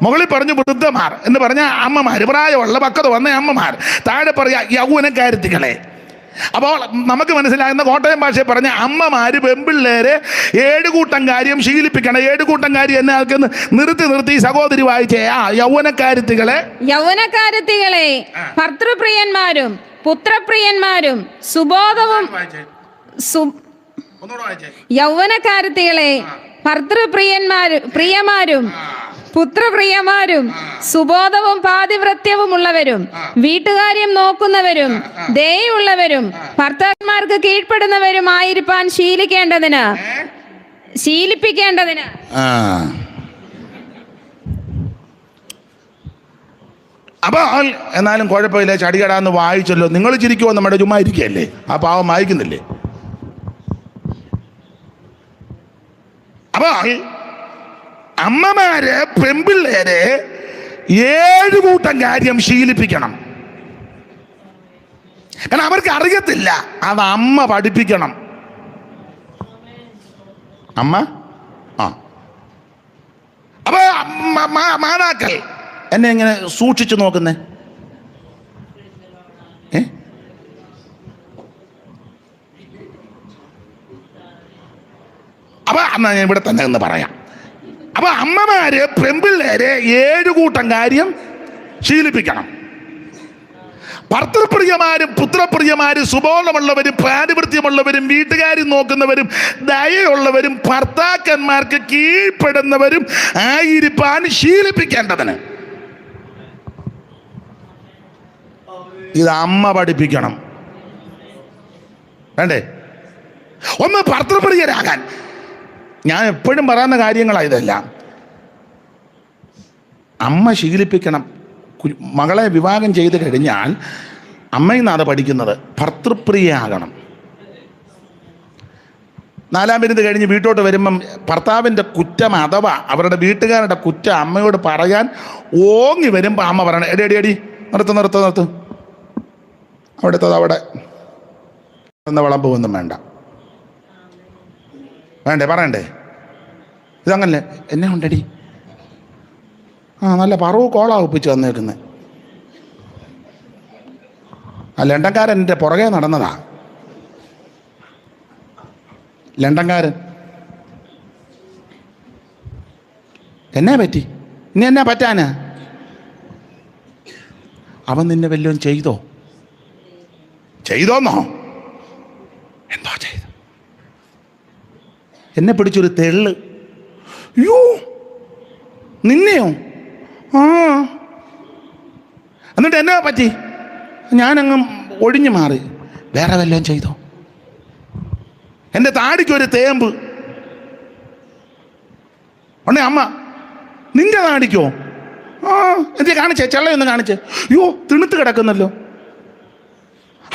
മുകളിൽ പറഞ്ഞു വൃദ്ധമാർ എന്ന് പറഞ്ഞ അമ്മമാര്, പ്രായമുള്ള പക്വത വന്ന അമ്മമാർ. താഴെ പറയാ യൗവനക്കാരുത്തികളെ. അപ്പോൾ നമുക്ക് മനസ്സിലാകുന്ന കോട്ടയം ഭാഷയെ പറഞ്ഞ അമ്മമാര് പെമ്പിള്ളേരെ 7 കൂട്ടം കാര്യം ശീലിപ്പിക്കണം. 7 കൂട്ടം കാര്യം എന്നെ ആൾക്കെന്ന് നിർത്തി സഹോദരി വായിച്ചേ. യൗവനക്കാരുത്തികളെ ഭർത്തൃപ്രിയന്മാരും പുത്രപ്രിയന്മാരും സുബോധവും. യൗവനക്കാരുത്തികളെ പ്രിയമാരും പുത്രപ്രിയമാരും സുബോധവും പാതിവ്രത്യവും ഉള്ളവരും വീട്ടുകാര്യം നോക്കുന്നവരും ദയയുള്ളവരും ഭർത്താക്കന്മാർക്ക് കീഴ്പ്പെടുന്നവരും ആയിരിക്കാൻ ശീലിപ്പിക്കേണ്ടതിന്. അപ്പോൾ എന്നാലും കുഴപ്പമില്ല, ചടികടാന്ന് വായിച്ചല്ലോ. നിങ്ങൾ ചിരിക്കുമോ? നമ്മുടെ ചുമ്മാ ഇരിക്കുകയല്ലേ, ആ പാവം വായിക്കുന്നില്ലേ? അപ്പോൾ അമ്മമാര് പെമ്പിള്ളേരെ 7 കൂട്ടം കാര്യം ശീലിപ്പിക്കണം. കാരണം അവർക്ക് അറിയത്തില്ല, അത് അമ്മ പഠിപ്പിക്കണം. അമ്മ അപ്പൊ മാതാക്കൾ എന്നെ ഇങ്ങനെ സൂക്ഷിച്ചു നോക്കുന്നേ. അപ്പൊ എന്നാ ഞാൻ ഇവിടെ തന്നെ എന്ന് പറയാം. അപ്പൊ അമ്മമാര് പെമ്പിള്ളേരെ 7 കൂട്ടം കാര്യം ശീലിപ്പിക്കണം. ഭർത്തൃപ്രിയമാരും പുത്രപ്രിയമാരും സുബോധമുള്ളവരും പാതിവൃത്യമുള്ളവരും വീട്ടുകാരും നോക്കുന്നവരും ദയയുള്ളവരും ഭർത്താക്കന്മാർക്ക് കീഴ്പ്പെടുന്നവരും ആയിരിക്കാൻ ശീലിപ്പിക്കേണ്ടതിന്. ഇത് അമ്മ പഠിപ്പിക്കണം. വേണ്ടേ? ഒന്ന് ഭർത്തൃപ്രിയരാകാൻ. ഞാൻ എപ്പോഴും പറയുന്ന കാര്യങ്ങളാണ് ഇതെല്ലാം. അമ്മ ശീലിപ്പിക്കണം. മകളെ വിവാഹം ചെയ്ത് കഴിഞ്ഞാൽ അമ്മയിൽ നിന്നാണ് പഠിക്കുന്നത്. ഭർത്തൃപ്രിയയാകണം. 4-ാം വിരുന്ന് കഴിഞ്ഞ് വീട്ടോട്ട് വരുമ്പം ഭർത്താവിൻ്റെ കുറ്റം അഥവാ അവരുടെ വീട്ടുകാരുടെ കുറ്റം അമ്മയോട് പറയാൻ ഓങ്ങി വരുമ്പോൾ അമ്മ പറയണം, എടി നിർത്ത് അവിടെ എന്ന വിളമ്പൊന്നും വേണ്ടേ പറയണ്ടേ? ഇതങ്ങനല്ലേ? എന്നെ ഉണ്ടടി നല്ല പറവ് കോള ഒപ്പിച്ച് വന്നേക്കുന്നത്. ലണ്ടൻകാരൻ എൻ്റെ പുറകെ നടന്നതാ. ലണ്ടൻകാരൻ എന്നെ പറ്റി, ഇനി എന്നാ പറ്റാനാ? അവൻ നിന്നെ വല്ലതും ചെയ്തോന്നോ? എന്തോ ചെയ്തു. എന്നെ പിടിച്ചൊരു തെള്ള്. യോ, നിന്നെയോ? എന്നിട്ട് എന്നാ പറ്റി? ഞാനങ്ങ് ഒഴിഞ്ഞു മാറി. വേറെ വല്ലതും ചെയ്തോ? എൻ്റെ താടിക്കൊരു തേമ്പ് ഉണ്ടേ. അമ്മ, നിന്റെ താടിക്കോ? എന്തിനാ കാണിച്ചേ? ചെള്ളയൊന്ന് കാണിച്ചേ. യോ, തിണുത്ത് കിടക്കുന്നല്ലോ.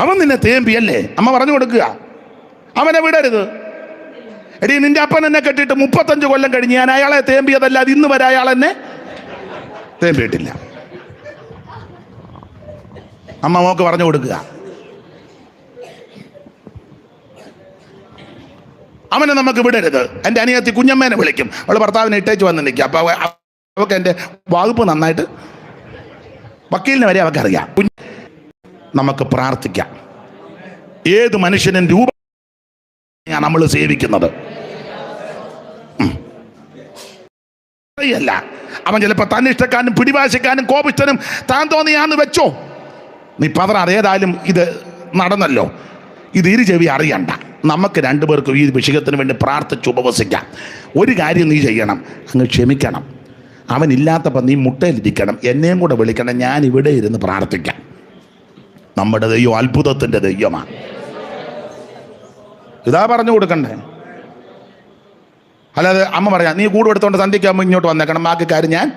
അവൻ നിന്നെ തേമ്പിയല്ലേ? അമ്മ പറഞ്ഞു കൊടുക്കുക, അവനെ വിടരുത്. എടീ, നിന്റെ അപ്പൻ എന്നെ കെട്ടിയിട്ട് 35 കൊല്ലം കഴിഞ്ഞ് ഞാൻ അയാളെ തേമ്പിയതല്ല. അത് ഇന്ന് വരെ അയാൾ എന്നെ തേമ്പിയിട്ടില്ല. അമ്മ മോക്ക് പറഞ്ഞു കൊടുക്കുക. അവനെ നമുക്ക് വിടരുത്. എൻ്റെ അനിയത്തി കുഞ്ഞമ്മേനെ വിളിക്കും. അവൾ ഭർത്താവിനെ ഇട്ടേച്ച് വന്ന് നിൽക്കുക. അപ്പോൾ അവൾക്ക് എൻ്റെ വകുപ്പ് നന്നായിട്ട്, വക്കീലിനെ വരെ അവൾക്കറിയാം. നമുക്ക് പ്രാർത്ഥിക്കാം. ഏത് മനുഷ്യനും രൂപ നമ്മൾ സേവിക്കുന്നത് ല്ല. അവൻ ചിലപ്പോൾ തന്നിഷ്ടക്കാരനും പിടിവാശിക്കാരനും കോപിഷ്ടനും താൻ തോന്നിയാന്ന് വെച്ചോ. നീ പതറാതെ, ഏതായാലും ഇത് നടന്നല്ലോ. ഇത് ചെവി അറിയണ്ട. നമുക്ക് രണ്ടുപേർക്കും ഈ വിഷയത്തിന് വേണ്ടി പ്രാർത്ഥിച്ച് ഉപവസിക്കാം. ഒരു കാര്യം നീ ചെയ്യണം, അങ്ങ് ക്ഷമിക്കണം. അവനില്ലാത്തപ്പോൾ നീ മുട്ടയിലിരിക്കണം, എന്നെയും കൂടെ വിളിക്കണം, ഞാൻ ഇവിടെ ഇരുന്ന് പ്രാർത്ഥിക്കാം. നമ്മുടെ ദൈവം അത്ഭുതത്തിൻ്റെ ദൈവമാണ്. ഇതാ പറഞ്ഞു കൊടുക്കണ്ടേ. അല്ലാതെ അമ്മ പറയാം നീ കൂടെ എടുത്തോണ്ട് സന്ധ്യയ്ക്കാകുമ്പോൾ ഇങ്ങോട്ട് വന്നേക്കണം, ബാക്കി കാര്യം ഞാൻ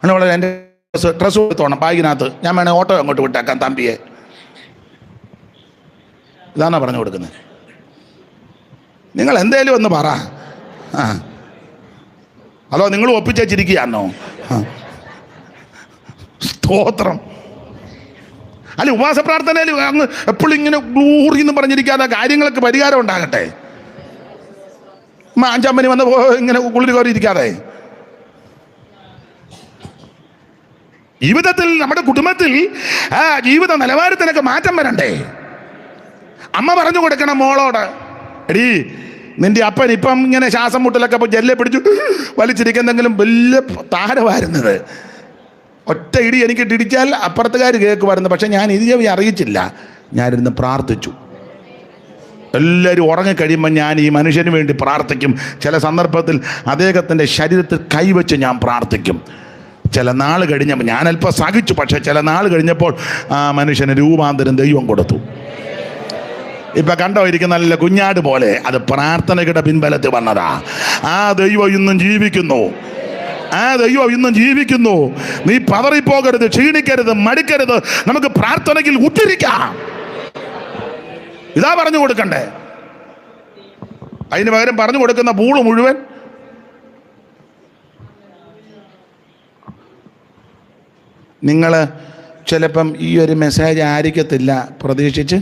അങ്ങനെ വളരെ എൻ്റെ ഡ്രസ്സ് എടുത്തോണം ബാഗിനകത്ത്, ഞാൻ വേണേൽ ഓട്ടോ അങ്ങോട്ട് വിട്ടേക്കാം തമ്പിയെ. ഇതാണോ പറഞ്ഞു കൊടുക്കുന്നത്? നിങ്ങൾ എന്തേലും ഒന്ന് പറ. അതോ നിങ്ങൾ ഒപ്പിച്ചിരിക്കുകയാണോ? സ്തോത്രം. അല്ല, ഉപവാസ പ്രാർത്ഥനയിൽ അങ്ങ് എപ്പോഴും ഇങ്ങനെ ഗ്ലൂറിന്ന് പറഞ്ഞിരിക്കാതെ കാര്യങ്ങൾക്ക് പരിഹാരം ഉണ്ടാകട്ടെ. 5 മണി വന്ന് ഇങ്ങനെ കുളിര് കയറി ഇരിക്കാതെ. ജീവിതത്തിൽ, നമ്മുടെ കുടുംബത്തിൽ ജീവിത നിലവാരത്തിനൊക്കെ മാറ്റം വരണ്ടേ? അമ്മ പറഞ്ഞു കൊടുക്കണം മോളോട്, എടീ നിന്റെ അപ്പൻ ഇപ്പം ഇങ്ങനെ ശ്വാസം മുട്ടലൊക്കെ ജെല്ലെ പിടിച്ചു വലിച്ചിരിക്കുന്നെങ്കിലും വലിയ താരമായിരുന്നത്. ഒറ്റ ഇടി എനിക്ക് ഇടിച്ചാൽ അപ്പുറത്തുകാർ കേൾക്കുമായിരുന്നു. പക്ഷെ ഞാൻ ഇതിനെ അറിയിച്ചില്ല, ഞാനിരുന്ന് പ്രാർത്ഥിച്ചു. എല്ലാവരും ഉറങ്ങിക്കഴിയുമ്പോൾ ഞാൻ ഈ മനുഷ്യന് വേണ്ടി പ്രാർത്ഥിക്കും. ചില സന്ദർഭത്തിൽ അദ്ദേഹത്തിൻ്റെ ശരീരത്തിൽ കൈവച്ച് ഞാൻ പ്രാർത്ഥിക്കും. ചില നാൾ കഴിഞ്ഞപ്പോൾ ഞാൻ അല്പം സഹിച്ചു, പക്ഷെ ചില നാൾ കഴിഞ്ഞപ്പോൾ ആ മനുഷ്യന് രൂപാന്തരം ദൈവം കൊടുത്തു. ഇപ്പം കണ്ടോ ഇരിക്കുന്ന നല്ല കുഞ്ഞാട് പോലെ, അത് പ്രാർത്ഥനയുടെ പിൻബലത്തിൽ വന്നതാ. ആ ദൈവം ഇന്നും ജീവിക്കുന്നു. ആ ദൈവം ഇന്നും ജീവിക്കുന്നു. നീ പതറിപ്പോകരുത്, ക്ഷീണിക്കരുത്, മടുക്കരുത്. നമുക്ക് പ്രാർത്ഥനയിൽ ഉറ്റിരിക്കാം. ഇതാ പറഞ്ഞു കൊടുക്കണ്ടേ. അതിന് പകരം പറഞ്ഞു കൊടുക്കുന്ന പൂള് മുഴുവൻ നിങ്ങൾ ചിലപ്പം ഈ ഒരു മെസ്സേജ് ആയിരിക്കത്തില്ല പ്രതീക്ഷിച്ച്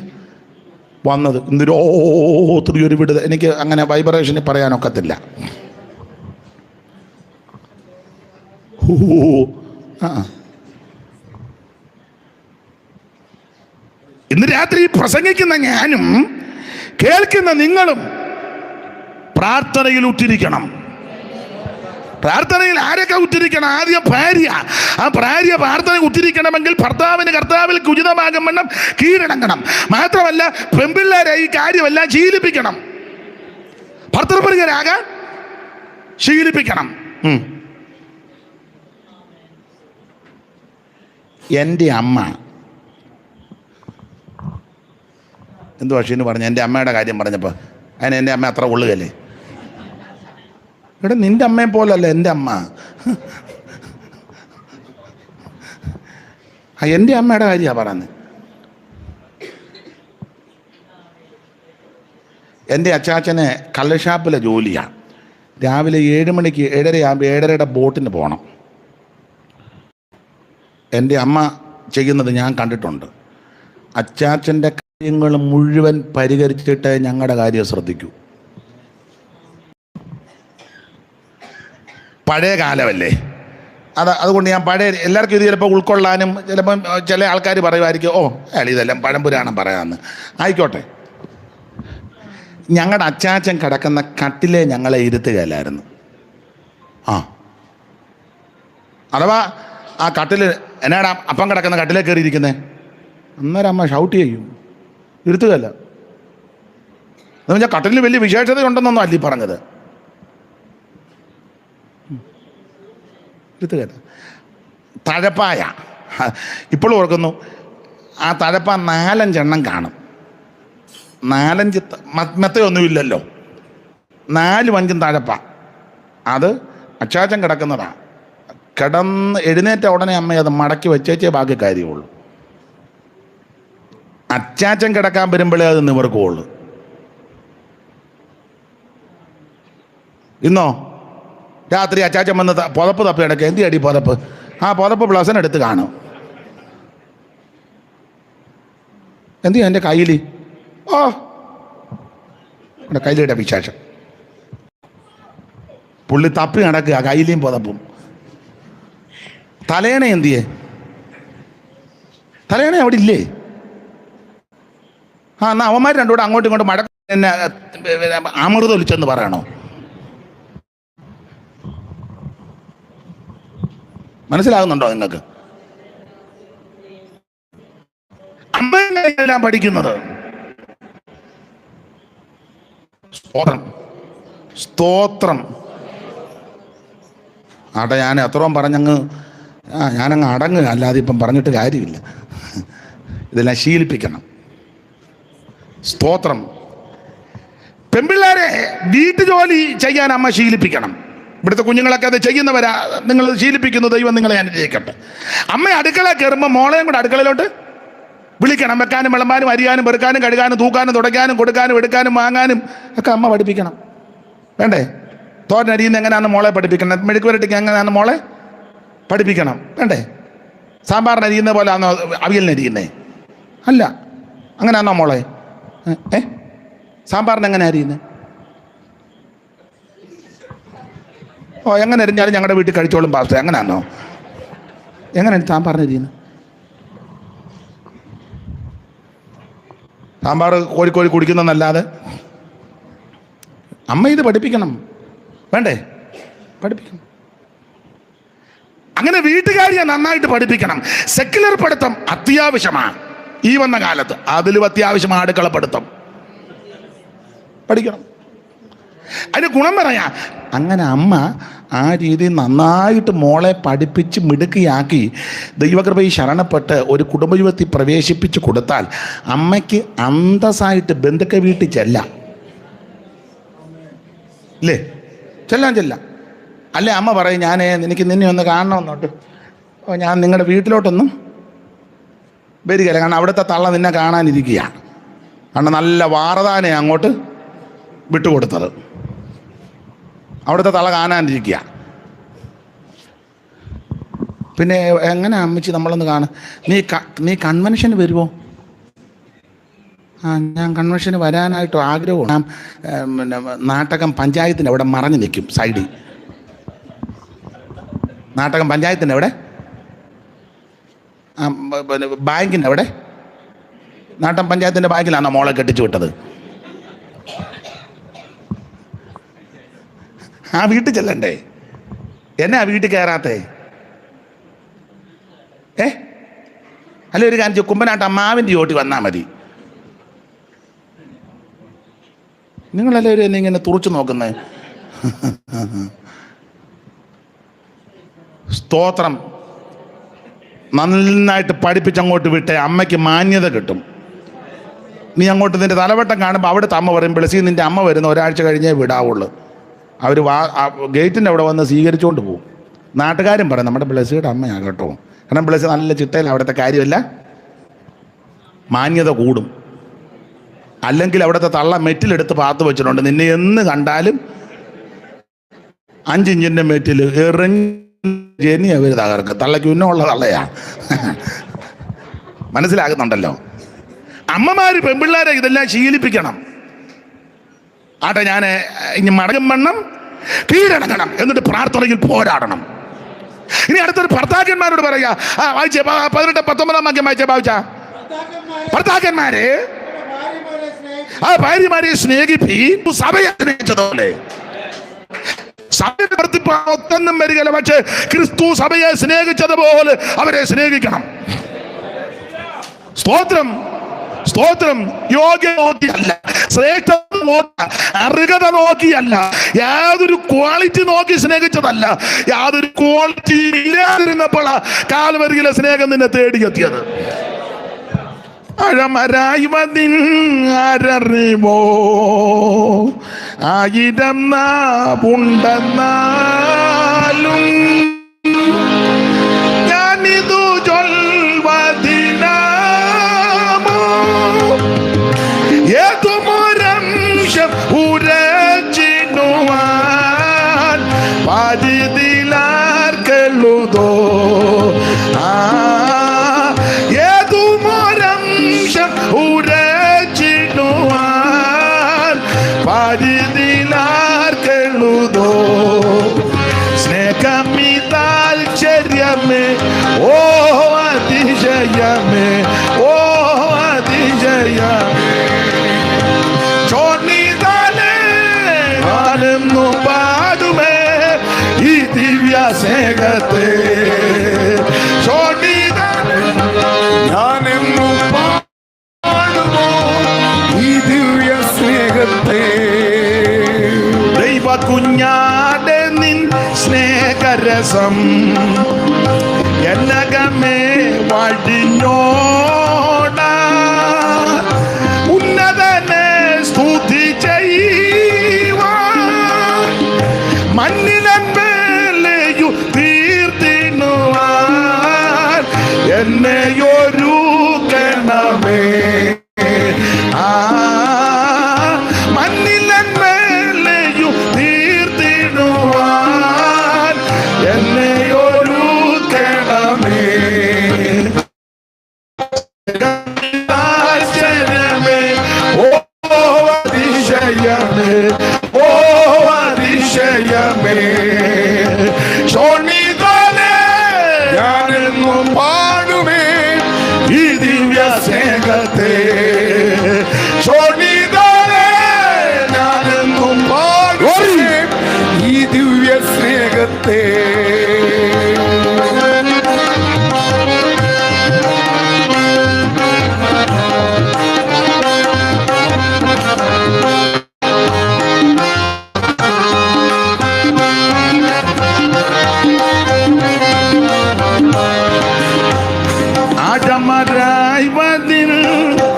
വന്നത്. എന്തൊരു ഒത്തിരി ഒരു വിടുതൽ. എനിക്ക് അങ്ങനെ വൈബ്രേഷന് പറയാനൊക്കത്തില്ല. ഇന്ന് രാത്രി പ്രസംഗിക്കുന്ന ഞാനും കേൾക്കുന്ന നിങ്ങളും പ്രാർത്ഥനയിൽ ഉറ്റിരിക്കണം. പ്രാർത്ഥനയിൽ ആരൊക്കെ ഉറ്റിരിക്കണം? ആദ്യം ഭാര്യ. ആ ഭാര്യ പ്രാർത്ഥന ഉറ്റിരിക്കണമെങ്കിൽ ഭർത്താവിന് കർത്താവിൽ ഉചിതമാകും വണ്ണം കീഴടങ്ങണം. മാത്രമല്ല പെൺപിള്ളേരെ ഈ കാര്യമെല്ലാം ശീലിപ്പിക്കണം. ഭർത്തൃപ്രിയരാകാൻ ശീലിപ്പിക്കണം. എൻ്റെ അമ്മ എന്തു പക്ഷീന്ന് പറഞ്ഞു, എൻ്റെ അമ്മയുടെ കാര്യം പറഞ്ഞപ്പോൾ അതിന് എൻ്റെ അമ്മ അത്ര കൊള്ളുകയല്ലേ? ഇവിടെ നിൻ്റെ അമ്മയെ പോലല്ല എൻ്റെ അമ്മ. എൻ്റെ അമ്മയുടെ കാര്യമാണ് പറയുന്നത്. എൻ്റെ അച്ചാച്ചന് കള്ളുഷാപ്പിലെ ജോലിയാണ്. രാവിലെ 7 മണിക്ക് 7:30 7:30 ബോട്ടിന് പോകണം. എൻ്റെ അമ്മ ചെയ്യുന്നത് ഞാൻ കണ്ടിട്ടുണ്ട്. അച്ചാച്ചൻ്റെ കാര്യങ്ങൾ മുഴുവൻ പരിഹരിച്ചിട്ട് ഞങ്ങളുടെ കാര്യം ശ്രദ്ധിക്കൂ. പഴയ കാലമല്ലേ അതുകൊണ്ട് ഞാൻ പഴയ എല്ലാവർക്കും ഇത് ചിലപ്പോൾ ഉൾക്കൊള്ളാനും ചിലപ്പം ചില ആൾക്കാർ പറയുമായിരിക്കും, ഓ അയാൾ ഇതെല്ലാം പഴംപുരാണം പറയാമെന്ന്. ആയിക്കോട്ടെ. ഞങ്ങളുടെ അച്ചാച്ചൻ കിടക്കുന്ന കട്ടിലെ ഞങ്ങളെ ഇരുത്തുകയല്ലായിരുന്നു. അഥവാ ആ കട്ടിൽ എന്നാടാ അപ്പം കിടക്കുന്ന കട്ടിലേ കയറിയിരിക്കുന്നത്, അന്നേരം അമ്മ ഷൗട്ട് ചെയ്യും, ഇരുത്തുകയല്ല. എന്ന് പറഞ്ഞാൽ കട്ടിലിന് വലിയ വിശേഷതയുണ്ടെന്നൊന്നും അല്ലീ പറഞ്ഞത്. ഇരുത്തുകയല്ല. തഴപ്പായ ഇപ്പോഴും ഓർക്കുന്നു. ആ തഴപ്പ 4-5 എണ്ണം കാണും. 4-5 മെത്തയൊന്നുമില്ലല്ലോ, 4-5 തഴപ്പ. അത് അച്ചാച്ചൻ കിടക്കുന്നതാണ്. കിടന്ന് എഴുന്നേറ്റ ഉടനെ അമ്മ അത് മടക്കി വെച്ചേച്ചേ ബാക്കി കാര്യമുള്ളൂ. അച്ചാച്ചൻ കിടക്കാൻ വരുമ്പോഴേ അത് നിവർക്കുള്ളൂ. ഇന്നോ രാത്രി അച്ചാച്ചൻ വന്ന് പുതപ്പ് തപ്പി കിടക്കുക. എന്തി അടി പുതപ്പ്? ആ പുതപ്പ് ബ്ലൗസൻ എടുത്ത് കാണും. എന്തി എൻ്റെ കയ്യിൽ? ഓ എൻ്റെ കയ്യിലിട്ട വിശേഷം. പുള്ളി തപ്പി നടക്കുക കയ്യിലേയും പുതപ്പും. തലേണ എന്തിയേ? തലേണ അവിടെ ഇല്ലേ? എന്നാൽ അവന്മാർ രണ്ടുകൂടെ അങ്ങോട്ടും ഇങ്ങോട്ടും മഴ എന്നെ അമൃതൊലിച്ചെന്ന് പറയണോ? മനസ്സിലാകുന്നുണ്ടോ നിങ്ങൾക്ക്? അമ്മ എല്ലാം പഠിക്കുന്നത്. സ്തോത്രം, സ്തോത്രം. ആട്ടെ, ഞാൻ എത്രയും പറഞ്ഞങ്ങ് ഞാനങ്ങ് അടങ്ങുക, അല്ലാതെ ഇപ്പം പറഞ്ഞിട്ട് കാര്യമില്ല. ഇതെല്ലാം ശീലിപ്പിക്കണം. സ്തോത്രം. പെൺപിള്ളേരെ വീട്ടുജോലി ചെയ്യാൻ അമ്മ ശീലിപ്പിക്കണം. ഇവിടുത്തെ കുഞ്ഞുങ്ങളൊക്കെ അത് ചെയ്യുന്നവരാ. നിങ്ങൾ ശീലിപ്പിക്കുന്നു, ദൈവം നിങ്ങളെ അനുഗ്രഹിക്കട്ടെ. അമ്മ അടുക്കള കയറുമ്പോൾ മോളെയും കൂടെ അടുക്കളയിലോട്ട് വിളിക്കണം. വെക്കാനും വിളമ്പാനും അരിയാനും പെറുക്കാനും കഴുകാനും തൂക്കാനും തുടയ്ക്കാനും കൊടുക്കാനും എടുക്കാനും വാങ്ങാനും ഒക്കെ അമ്മ പഠിപ്പിക്കണം. വേണ്ടേ? തോരൻ അരിയുന്ന എങ്ങനെയാണെന്ന് മോളെ പഠിപ്പിക്കണം. മെഴുക്ക് പുരട്ടിക്ക് എങ്ങനെയാണെന്ന് മോളെ പഠിപ്പിക്കണം. വേണ്ടേ? സാമ്പാറിന് അരിയുന്ന പോലെ ആണോ അവിയലിന് അരിയുന്നേ? അല്ല. അങ്ങനെയാണോ മോളെ? സാമ്പാറിന് എങ്ങനെ അരിയുന്നത്? ഓ, എങ്ങനെ അരിഞ്ഞാലും ഞങ്ങളുടെ വീട്ടിൽ കഴിച്ചോളും പാസ്റ്റർ. എങ്ങനെയാണോ? എങ്ങനെയാണ് സാമ്പാറിന് അരിയുന്നത്? സാമ്പാർ കോഴിക്കോഴി കുടിക്കുന്നതല്ലാതെ അമ്മ ഇത് പഠിപ്പിക്കണം. വേണ്ടേ? പഠിപ്പിക്കണം. അങ്ങനെ വീട്ടുകാരിയെ നന്നായിട്ട് പഠിപ്പിക്കണം. സെക്യുലർ പഠിത്തം അത്യാവശ്യമാണ് ഈ വന്ന കാലത്ത്. അതിലും അത്യാവശ്യമാണ് അടുക്കള പഠിത്തം. പഠിക്കണം. അതിന് ഗുണം പറയാ. അങ്ങനെ അമ്മ ആ രീതിയിൽ നന്നായിട്ട് മോളെ പഠിപ്പിച്ച് മിടുക്കിയാക്കി ദൈവകൃപയിൽ ശരണപ്പെട്ട് ഒരു കുടുംബജീവിതത്തിൽ പ്രവേശിപ്പിച്ച് കൊടുത്താൽ അമ്മയ്ക്ക് അന്തസ്സായിട്ട് ബന്ധുക്ക വീട്ടിൽ ചെല്ലാം. ഇല്ലേ? ചെല്ലാം. അല്ലേ അമ്മ പറയും, ഞാൻ എനിക്ക് നിന്നെ ഒന്ന് കാണണമെന്നോട്ട്. ഓ, ഞാൻ നിങ്ങളുടെ വീട്ടിലോട്ടൊന്നും വരികയില്ല. കാരണം അവിടുത്തെ തള്ള നിന്നെ കാണാനിരിക്കുക. കാരണം നല്ല വാറതാനെ അങ്ങോട്ട് വിട്ടുകൊടുത്തത്. അവിടുത്തെ തള്ള കാണാനിരിക്കുക. പിന്നെ എങ്ങനെ അമ്മച്ചി നമ്മളൊന്ന് കാണാം? നീ കൺവെൻഷന് വരുമോ? ഞാൻ കൺവെൻഷന് വരാനായിട്ട് ആഗ്രഹമാണ്. ഞാൻ പിന്നെ നാട്ടകം പഞ്ചായത്തിൻ്റെ അവിടെ മറഞ്ഞു നിൽക്കും സൈഡിൽ. നാട്ടകം പഞ്ചായത്തിൻ്റെ അവിടെ, പിന്നെ ബാങ്കിൻ്റെ അവിടെ. നാട്ടകം പഞ്ചായത്തിൻ്റെ ബാങ്കിലാണോ മോളെ കെട്ടിച്ചു വിട്ടത്? ആ വീട്ടിൽ ചെല്ലണ്ടേ? എന്നെ ആ വീട്ടിൽ കയറാത്തേ? അല്ലെ ഒരു കാര്യം, കുമ്പനാട്ട് അമ്മാവിൻ്റെ ചോട്ടി വന്നാൽ മതി. നിങ്ങളെല്ലാവരും എന്നെ ഇങ്ങനെ തുറച്ചു നോക്കുന്നത്. സ്തോത്രം. നന്നായിട്ട് പഠിപ്പിച്ചങ്ങോട്ട് വിട്ടേ അമ്മയ്ക്ക് മാന്യത കിട്ടും. നീ അങ്ങോട്ട് നിന്റെ തലവട്ടം കാണുമ്പോൾ അവിടുത്തെ അമ്മ പറയും, ബ്ലസി നിന്റെ അമ്മ വരുന്ന ഒരാഴ്ച കഴിഞ്ഞേ വിടാവുള്ളൂ. അവർ ഗേറ്റിൻ്റെ അവിടെ വന്ന് സ്വീകരിച്ചുകൊണ്ട് പോകും. നാട്ടുകാരും പറയും നമ്മുടെ ബ്ലസിയുടെ അമ്മയാണ് കേട്ടോ. കാരണം ബ്ലസി നല്ല ചിട്ടയിൽ അവിടുത്തെ കാര്യമല്ല, മാന്യത കൂടും. അല്ലെങ്കിൽ അവിടുത്തെ തള്ള മെറ്റിലെടുത്ത് പാത്ത് വെച്ചിട്ടുണ്ട്. നിന്നെ എന്ന് കണ്ടാലും 5 ഇഞ്ചിൻ്റെ മെറ്റിൽ എറിഞ്ഞ് അവർ തകർക്കും. തള്ളയ്ക്ക് ഉന്നമുള്ള തള്ളയാ. മനസ്സിലാകുന്നുണ്ടല്ലോ? അമ്മമാര് പെൺപിള്ളേരെ ഇതെല്ലാം ശീലിപ്പിക്കണം. ആട്ടെ, ഞാൻ ഇനി മടങ്ങും വണ്ണം കീഴടങ്ങണം, എന്നിട്ട് പ്രാർത്ഥനയിൽ പോരാടണം. ഇനി അടുത്തൊരു ഭർത്താക്കന്മാരോട് പറയാ. വായിച്ചേ 18-19 വാക്യം വായിച്ചേ ഭാവിച്ച. ഭർത്താക്കന്മാരെ ഭാര്യമാരെ സ്നേഹിപ്പി സഭയെ സ്നേഹിച്ചതുപോലെ. സഭയെ ഒത്തൊന്നും വരികയില്ല, പക്ഷെ ക്രിസ്തു സഭയെ സ്നേഹിച്ചതുപോലെ അവരെ സ്നേഹിക്കണം. സ്തോത്രം. സ്തോത്രം. യോഗ്യത നോക്കിയല്ല, ശ്രേഷ്ഠത നോക്കി, അർഹത നോക്കിയല്ല, യാതൊരു ക്വാളിറ്റി നോക്കി സ്നേഹിച്ചതല്ല. യാതൊരു ക്വാളിറ്റി ഇല്ലാതിരുന്നപ്പോൾ കാൽവരികിലെ സ്നേഹം നിന്നെ തേടിയെത്തിയത്. അഴമരായി വന്നിററിമോ 1000 നാവുണ്ടെന്നാലും ഞാനിതു ചൊൽവതിനാമോ ഏതുമൊരംശം ഉരച്ചിടുവാൻ പരിതിലാർക്കെഴുതോ. ഉരച്ചിടുവാൻ പരിതിലാർക്കെഴുതോ. സ്നേഹമിതാൽച്ചര്യമേ ഓ അതിശയമേ, ഓ അതിശയമേ. ചോണിതാലേ ആനെന്നു പാടുമേ ഈ ദിവ്യ സ്നേഹത്തെ. ചോണിതാലേ ഞാനെന്നും സ്നേഹത്തെ ദൈവ കുഞ്ഞാടെ നിൻ സ്നേഹരസം എന്നകമേ വഴിഞ്ഞോട ഉന്നതനെ സ്തുതി ചെയ്യുവാൻ മണ്ണിലെയും തീർത്തിനുവാൻ എന്നെയൊരുക്കണമേ. മണ്ണിലെയും തീർത്തിനുവാൻ എന്നെയൊരുക്കണമേ. അതിശയമേ ഓ അതിശയമേ ഓ അതിശയമേ ശോണിതനെ ഞാനെന്നും പാടുമേ ഈ ദിവ്യ സ്നേഹത്തെ. ശോണിതനെ ഞാനെന്നും പാടുമേ ഈ ദിവ്യ സ്നേഹത്തെ. ആഴമരായ്വതിൽ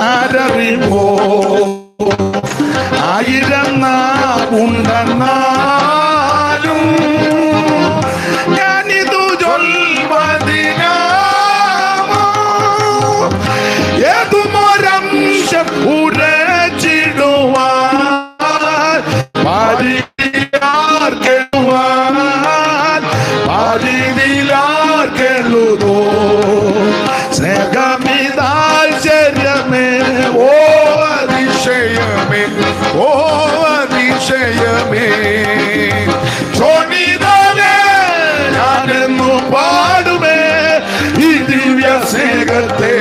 ആരറിവോ ആയിരം നാളുണ്ടെന്നാലും ഞാനിതു ചൊൽവതിനാമോ ഏതുമൊരംശം ഉരച്ചിടുവാൻ പാരിതിലാർക്കെഴുതോ സ്നേഹമിതാശ്ചര്യമേ ഓ അതിശയമേ ഓ അതിശയമേ ശോണിതനെ ഞാനെന്നു പാടുമേ ഈ ദിവ്യ സ്നേഹത്തെ.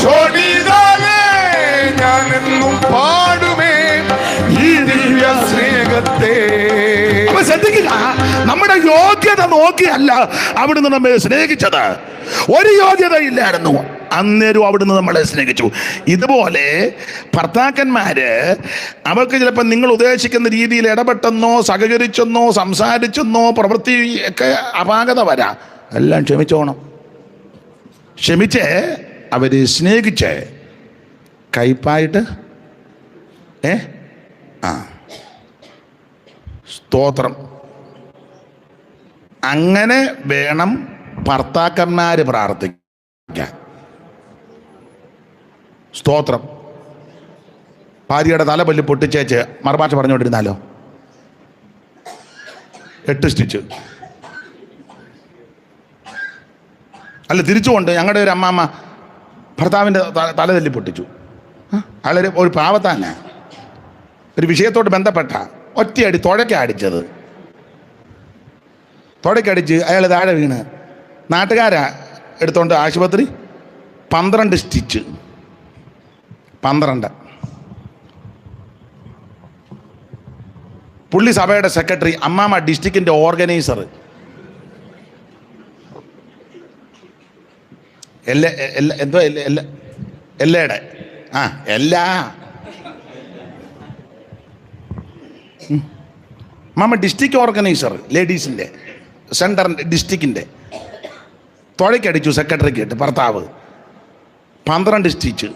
ശോണിതനെ ഞാനെന്നും പാടുമേ ഈ ദിവ്യ സ്നേഹത്തെ. അപ്പൊ ശ്രദ്ധിക്കുക, നമ്മുടെ യോഗ്യത നോക്കിയല്ല അവിടുന്ന് നമ്മെ സ്നേഹിച്ചത്. ഒരു യോഗ്യതയില്ലായിരുന്നു, അന്നേരം അവിടുന്ന് നമ്മളെ സ്നേഹിച്ചു. ഇതുപോലെ ഭർത്താക്കന്മാര് അവർക്ക് ചിലപ്പോൾ നിങ്ങൾ ഉദ്ദേശിക്കുന്ന രീതിയിൽ ഇടപെട്ടെന്നോ സഹകരിച്ചെന്നോ സംസാരിച്ചെന്നോ പ്രവൃത്തി ഒക്കെ അപാകത വരാം. എല്ലാം ക്ഷമിച്ചോണം. ക്ഷമിച്ച് അവര് സ്നേഹിച്ച് കയ്പായിട്ട് സ്തോത്രം. അങ്ങനെ വേണം ഭർത്താക്കന്മാര് പ്രാർത്ഥിക്കാൻ. സ്തോത്രം. ഭാര്യയുടെ തലപൊല്ലി പൊട്ടിച്ചേച്ച് മറുഭാഷ പറഞ്ഞുകൊണ്ടിരുന്നാലോ? 8 സ്റ്റിച്ച്. അല്ല, തിരിച്ചുകൊണ്ട് ഞങ്ങളുടെ ഒരു അമ്മാമ്മ ഭർത്താവിൻ്റെ തലതല്ലി പൊട്ടിച്ചു. അയാളൊരു ഒരു പാവത്താന ഒരു വിഷയത്തോട് ബന്ധപ്പെട്ട ഒറ്റയടി തുഴയ്ക്കടിച്ചത്. തുഴയ്ക്കടിച്ച് അയാൾ താഴെ വീണ് നാട്ടുകാരാ എടുത്തോണ്ട് ആശുപത്രി. 12 സ്റ്റിച്ച്. 12. പുള്ളി സഭയുടെ സെക്രട്ടറി, അമ്മാമ്മ ഡിസ്ട്രിക്റ്റിൻ്റെ ഓർഗനൈസർ. എന്തോ എല്ലയുടെ എല്ലാ അമ്മാമ്മ ഡിസ്ട്രിക്ട് ഓർഗനൈസർ, ലേഡീസിൻ്റെ സെൻറ്ററിൻ്റെ ഡിസ്ട്രിക്റ്റിൻ്റെ. തുഴയ്ക്കടിച്ചു സെക്രട്ടറിക്ക് ഇട്ട് ഭർത്താവ്. 12 സ്റ്റിച്ച്.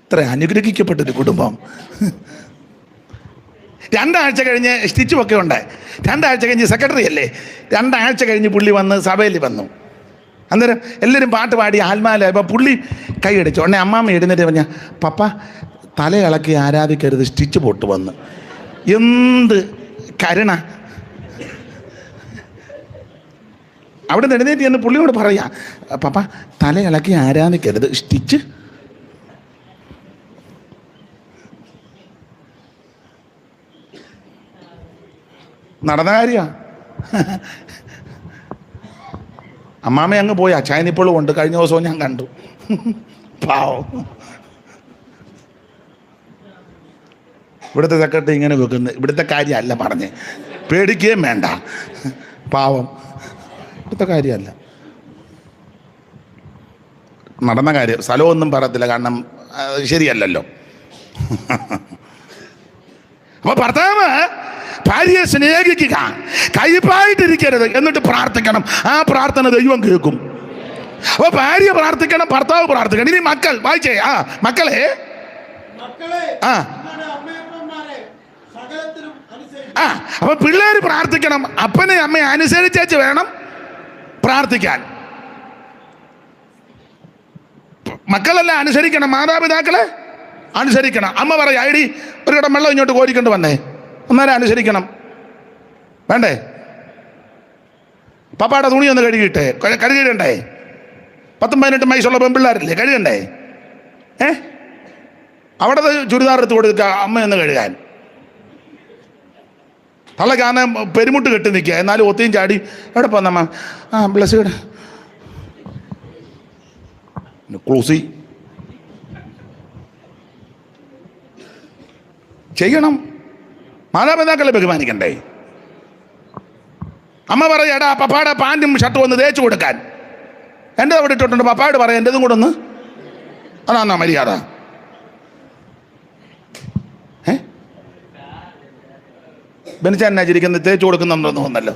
ഇത്ര അനുഗ്രഹിക്കപ്പെട്ടൊരു കുടുംബം. 2 ആഴ്ച കഴിഞ്ഞ് സ്റ്റിച്ചുമൊക്കെ ഉണ്ട്. 2 ആഴ്ച കഴിഞ്ഞ് സെക്രട്ടറി അല്ലേ, 2 ആഴ്ച കഴിഞ്ഞ് പുള്ളി വന്ന് സഭയിൽ വന്നു. അന്നേരം എല്ലാവരും പാട്ട് പാടി ആത്മാലായപ്പോൾ പുള്ളി കൈയടിച്ചു. ഉടനെ അമ്മാമ്മ എഴുന്നേറ്റ് പറഞ്ഞ, പപ്പ തല ഇളക്കി ആരാധിക്കരുത്, സ്റ്റിച്ച് പൊട്ട് വന്ന്. എന്ത് കരുണ! അവിടെ നിന്ന് എഴുന്നേറ്റ് എന്ന് പുള്ളിയോട് പറയാ, പപ്പ തല ഇളക്കി ആരാധിക്കരുത്, സ്റ്റിച്ച്. നടന്ന കാര്യമാണ്. അമ്മാമ്മ അങ്ങ് പോയി. അച്ചായനിപ്പോഴും ഉണ്ട്. കഴിഞ്ഞ ദിവസവും ഞാൻ കണ്ടു. പാവം. ഇവിടുത്തെ സെക്രട്ടറി ഇങ്ങനെ വെക്കുന്നത് ഇവിടുത്തെ കാര്യമല്ല പറഞ്ഞ്, പേടിക്കുകയും വേണ്ട. പാവം, ഇവിടുത്തെ കാര്യമല്ല, നടന്ന കാര്യം. സ്ഥലമൊന്നും പറയത്തില്ല, കാരണം ശരിയല്ലല്ലോ. അപ്പൊ ഭർത്താവ് ഭാര്യയെ സ്നേഹിക്കുക, കയ്പായിട്ടിരിക്കരുത്, എന്നിട്ട് പ്രാർത്ഥിക്കണം. ആ പ്രാർത്ഥന ദൈവം കേൾക്കും. അപ്പൊ ഭാര്യ പ്രാർത്ഥിക്കണം, ഭർത്താവ് പ്രാർത്ഥിക്കണം. ഇനി മക്കൾ വായിച്ചേ. മക്കളെ അപ്പൊ പിള്ളേര് പ്രാർത്ഥിക്കണം, അപ്പനെ അമ്മയെ അനുസരിച്ചേച്ച് വേണം പ്രാർത്ഥിക്കാൻ. മക്കളെല്ലാം അനുസരിക്കണം, മാതാപിതാക്കളെ അനുസരിക്കണം. അമ്മ പറയാ, ഐഡി ഒരു കിടം വെള്ളം ഇങ്ങോട്ട് കോരിക്കൊണ്ട് വന്നേ, ഒന്നേരം അനുസരിക്കണം. വേണ്ടേ? പപ്പായുടെ തുണി ഒന്ന് കഴുകിയിട്ടേ, കഴുകിയിടണ്ടേ? 18 വയസ്സുള്ള പെൺപിള്ളേരില്ലേ, കഴുകണ്ടേ? അവിടെ ചുരിദാർ എടുത്ത് കൊടുക്കുക അമ്മയൊന്ന് കഴുകാൻ. തള്ളക്കാനെ പെരുമുട്ട് കെട്ടി നിൽക്കുക, എന്നാലും ഒത്തിയും ചാടി എവിടെ പോന്നമ്മ? ബ്ലസ്സീഡ് ക്ലൂസി ചെയ്യണം. മാതാപിതാക്കളെ ബഹുമാനിക്കണ്ടേ? അമ്മ പറയാ, എടാ പപ്പായുടെ പാൻറ്റും ഷർട്ടും ഒന്ന് തേച്ച് കൊടുക്കാൻ. എൻ്റെ അവിടെ ഇട്ടിട്ടുണ്ട്, പപ്പായോട് പറയാം എൻ്റെതും കൂടെ ഒന്ന്. അതാന്നാ മര്യാദ? ബെനിച്ചാനാച്ചിരിക്കുന്നത് തേച്ച് കൊടുക്കുന്നുണ്ടോന്ന് തോന്നല്ലോ.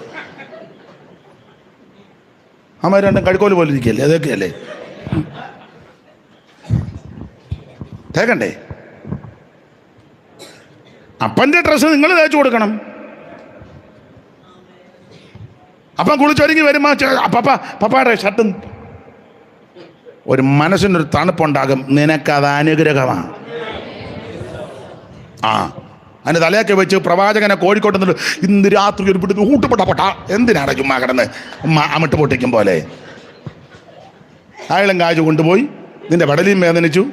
അമ്മ രണ്ടും കഴുക്കോല് പോലെ ഇരിക്കല്ലേ, അതൊക്കെയല്ലേ തേക്കണ്ടേ? അപ്പൻ്റെ ഡ്രസ്സ് നിങ്ങൾ തേച്ച് കൊടുക്കണം. അപ്പം കുളിച്ചൊരുങ്ങി വരുമ്പോ പപ്പായുടെ ഷർട്ടും. ഒരു മനസ്സിനൊരു തണുപ്പുണ്ടാകും, നിനക്കത് അനുഗ്രഹമാണ്. അതിന് തലയൊക്കെ വെച്ച് പ്രവാചകനെ കോഴിക്കോട്ട് നിന്നിട്ട് ഇന്ന് രാത്രി ഒരു പിടി ഊട്ടുപൊട്ട എന്തിനാണ് ചുമ്മാ കിടന്ന് അമിട്ട് പൊട്ടിക്കും പോലെ. അയാളും കാശ് കൊണ്ടുപോയി നിന്റെ വടലിയും വേദനിച്ചു,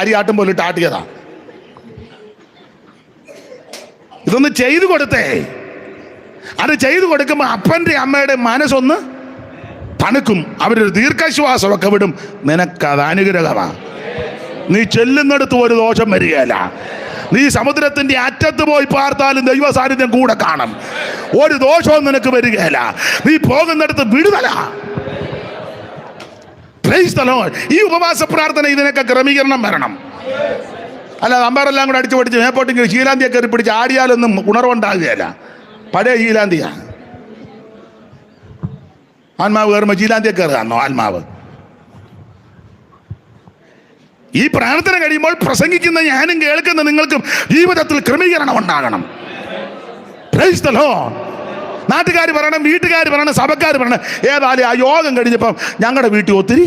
അരിയാട്ടും പോലെ ഇട്ട് ആട്ടിയതാ. ഇതൊന്ന് ചെയ്തു കൊടുത്തേ. അത് ചെയ്തു കൊടുക്കുമ്പോൾ അപ്പൻ്റെ അമ്മയുടെ മനസ്സൊന്ന് തണുക്കും, അവരൊരു ദീർഘശ്വാസമൊക്കെ വിടും. നിനക്കത് അനുഗ്രഹമാണ്. നീ ചെല്ലുന്നിടത്ത് ഒരു ദോഷം വരികയല്ല. നീ സമുദ്രത്തിന്റെ അറ്റത്ത് പോയി പാർത്താലും ദൈവ സാന്നിധ്യം കൂടെ കാണും. ഒരു ദോഷവും നിനക്ക് വരികയല്ല. നീ പോകുന്നിടത്ത് വിടുതല. Price the Lord. ഈ ഉപവാസ പ്രാർത്ഥന ഇതിനൊക്കെ ക്രമീകരണം വരണം. അല്ലാതെ അമ്പാറെല്ലാം കൂടെ അടിച്ചു പഠിച്ച് മേപ്പോട്ടെങ്കിൽ ശീലാന്തിയെ കയറി പിടിച്ച് ആടിയാലൊന്നും ഉണർവുണ്ടാകുകയല്ല. പഴയ ശീലാന്തിയാ. ആത്മാവ് കയറുമ്പോൾ ശീലാന്തിയെ കയറുകയാണോ ആത്മാവ്? ഈ പ്രാർത്ഥന കഴിയുമ്പോൾ പ്രസംഗിക്കുന്ന ഞാനും കേൾക്കുന്ന നിങ്ങൾക്കും ജീവിതത്തിൽ ക്രമീകരണം ഉണ്ടാകണം. Price the Lord. നാട്ടുകാർ പറയണം, വീട്ടുകാർ പറയണം, സഭക്കാർ പറയണം. ഏതായാലും ആ യോഗം കഴിഞ്ഞപ്പം ഞങ്ങളുടെ വീട്ടിൽ ഒത്തിരി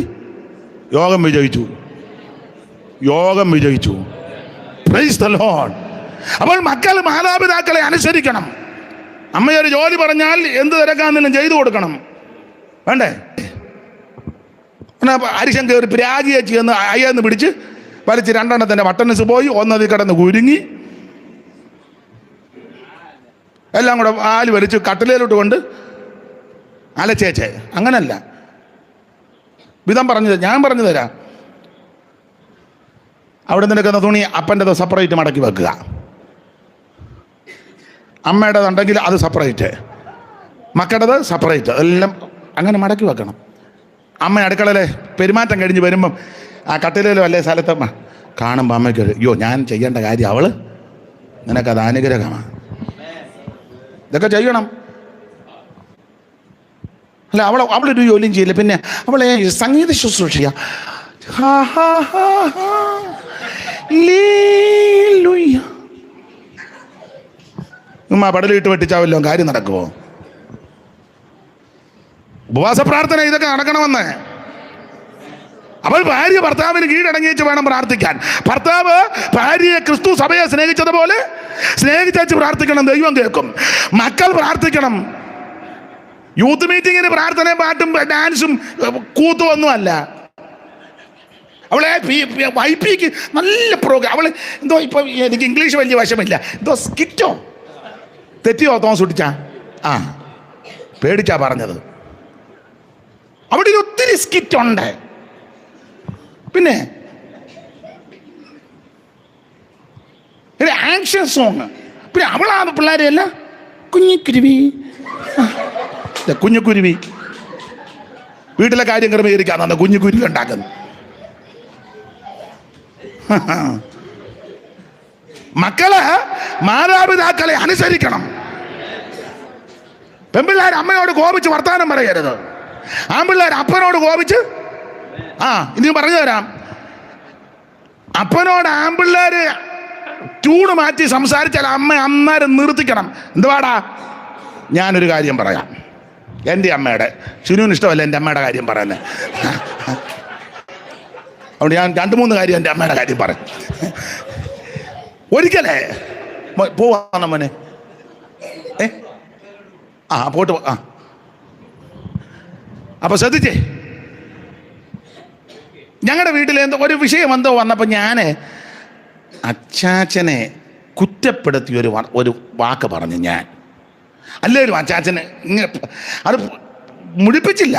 യോഗം വിജയിച്ചു. Price the Lord. അപ്പോൾ മക്കൾ മാതാപിതാക്കളെ അനുസരിക്കണം. അമ്മയൊരു ജോലി പറഞ്ഞാൽ എന്ത് തിരക്കാന്നെങ്കിലും ചെയ്തു കൊടുക്കണം. വേണ്ടേ? അരിശം കയറി പ്രാജിയെ ചെന്ന് അയ്യെന്ന് പിടിച്ച് വലിച്ച് 2 ബട്ടൺസ് പോയി, ഒന്നതിൽ കിടന്ന് കുരുങ്ങി എല്ലാം കൂടെ ആല് വലിച്ച് കട്ടിലേലോട്ട് കൊണ്ട് അലച്ചേച്ചേ. അങ്ങനല്ല, വിധം ഞാൻ പറഞ്ഞു തരാം. അവിടെ നിൽക്കുന്ന തുണി അപ്പൻ്റെത് സെപ്പറേറ്റ് മടക്കി വെക്കുക, അമ്മയുടേതുണ്ടെങ്കിൽ അത് സെപ്പറേറ്റ്, മക്കളുടേത് സെപ്പറേറ്റ്, എല്ലാം അങ്ങനെ മടക്കി വെക്കണം. അമ്മ അടുക്കളയിലെ പെരുമാറ്റം കഴിഞ്ഞ് വരുമ്പം ആ കട്ടിലേലോ അല്ലേ സ്ഥലത്തമ്മ കാണുമ്പോൾ അമ്മയ്ക്ക് അയ്യോ ഞാൻ ചെയ്യേണ്ട കാര്യം അവള്, നിനക്കത് അനുഗ്രഹമാണ്. ഇതൊക്കെ ചെയ്യണം. അല്ല അവളൊരു ജോലിയും ചെയ്യില്ല. പിന്നെ അവളെ സംഗീത ശുശ്രൂഷ പടലിട്ട് വെട്ടിച്ചാവല്ലോ കാര്യം നടക്കുമോ? ഉപവാസ പ്രാർത്ഥന ഇതൊക്കെ നടക്കണമെന്ന്. അപ്പോൾ ഭാര്യ ഭർത്താവിന് കീഴടങ്ങിച്ച് വേണം പ്രാർത്ഥിക്കാൻ. ഭർത്താവ് ഭാര്യയെ ക്രിസ്തു സഭയെ സ്നേഹിച്ചതുപോലെ സ്നേഹിച്ചു പ്രാർത്ഥിക്കണം, ദൈവം കേൾക്കും. മക്കൾ പ്രാർത്ഥിക്കണം. യൂത്ത് മീറ്റിങ്ങിന് പ്രാർത്ഥനയും പാട്ടും ഡാൻസും കൂത്തും ഒന്നുമല്ല. അവളെ വൈപ്പിക്ക് നല്ല പ്രോഗ്രാം. അവൾ എന്തോ ഇപ്പൊ എനിക്ക് ഇംഗ്ലീഷ് വലിയ വശമില്ല, എന്തോ സ്കിറ്റോ തെറ്റിയോ തോമസ് കുട്ടിച്ചാ പേടിച്ചാ പറഞ്ഞത്. അവിടെ ഒത്തിരി സ്കിറ്റ് ഉണ്ട്. പിന്നെ ആക്ഷൻ സോങ്. പിന്നെ അവളാണ് പിള്ളേരെയല്ല കുഞ്ഞിക്കുരുവി വീട്ടിലെ കാര്യം ക്രമീകരിക്കാന്നാണ് കുഞ്ഞിക്കുരുവി ഉണ്ടാക്കുന്നത്. മക്കള് മാതാപിതാക്കളെ അനുസരിക്കണം. പെൺപിള്ളേർ അമ്മയോട് കോപിച്ച് വർത്താനം പറയരുത്. ആൺപിള്ളേർ അപ്പനോട് കോപിച്ച് ഇനി പറഞ്ഞു തരാം. അപ്പനോട് ആൺപിള്ളേര് ട്യൂണ് മാറ്റി സംസാരിച്ചാൽ അമ്മ അന്നേരം നിർത്തിക്കണം. എന്തുവാടാ? ഞാനൊരു കാര്യം പറയാം. എൻ്റെ അമ്മയുടെ, ശിനുവിന് ഇഷ്ടമല്ല എൻ്റെ അമ്മയുടെ കാര്യം പറയുന്നത്. അതുകൊണ്ട് ഞാൻ 2-3 കാര്യം എൻ്റെ അമ്മയുടെ കാര്യം പറയും. ഒരിക്കലേ പോവാ മോനെ, പോട്ട് അപ്പൊ ശ്രദ്ധിച്ചേ, ഞങ്ങളുടെ വീട്ടിൽ ഒരു വിഷയം എന്തോ വന്നപ്പോൾ ഞാൻ അച്ചാച്ചനെ കുറ്റപ്പെടുത്തി ഒരു വാക്ക് പറഞ്ഞു. ഞാൻ അല്ലേലും അച്ചാച്ചന് അത് മുഴിപ്പിച്ചില്ല.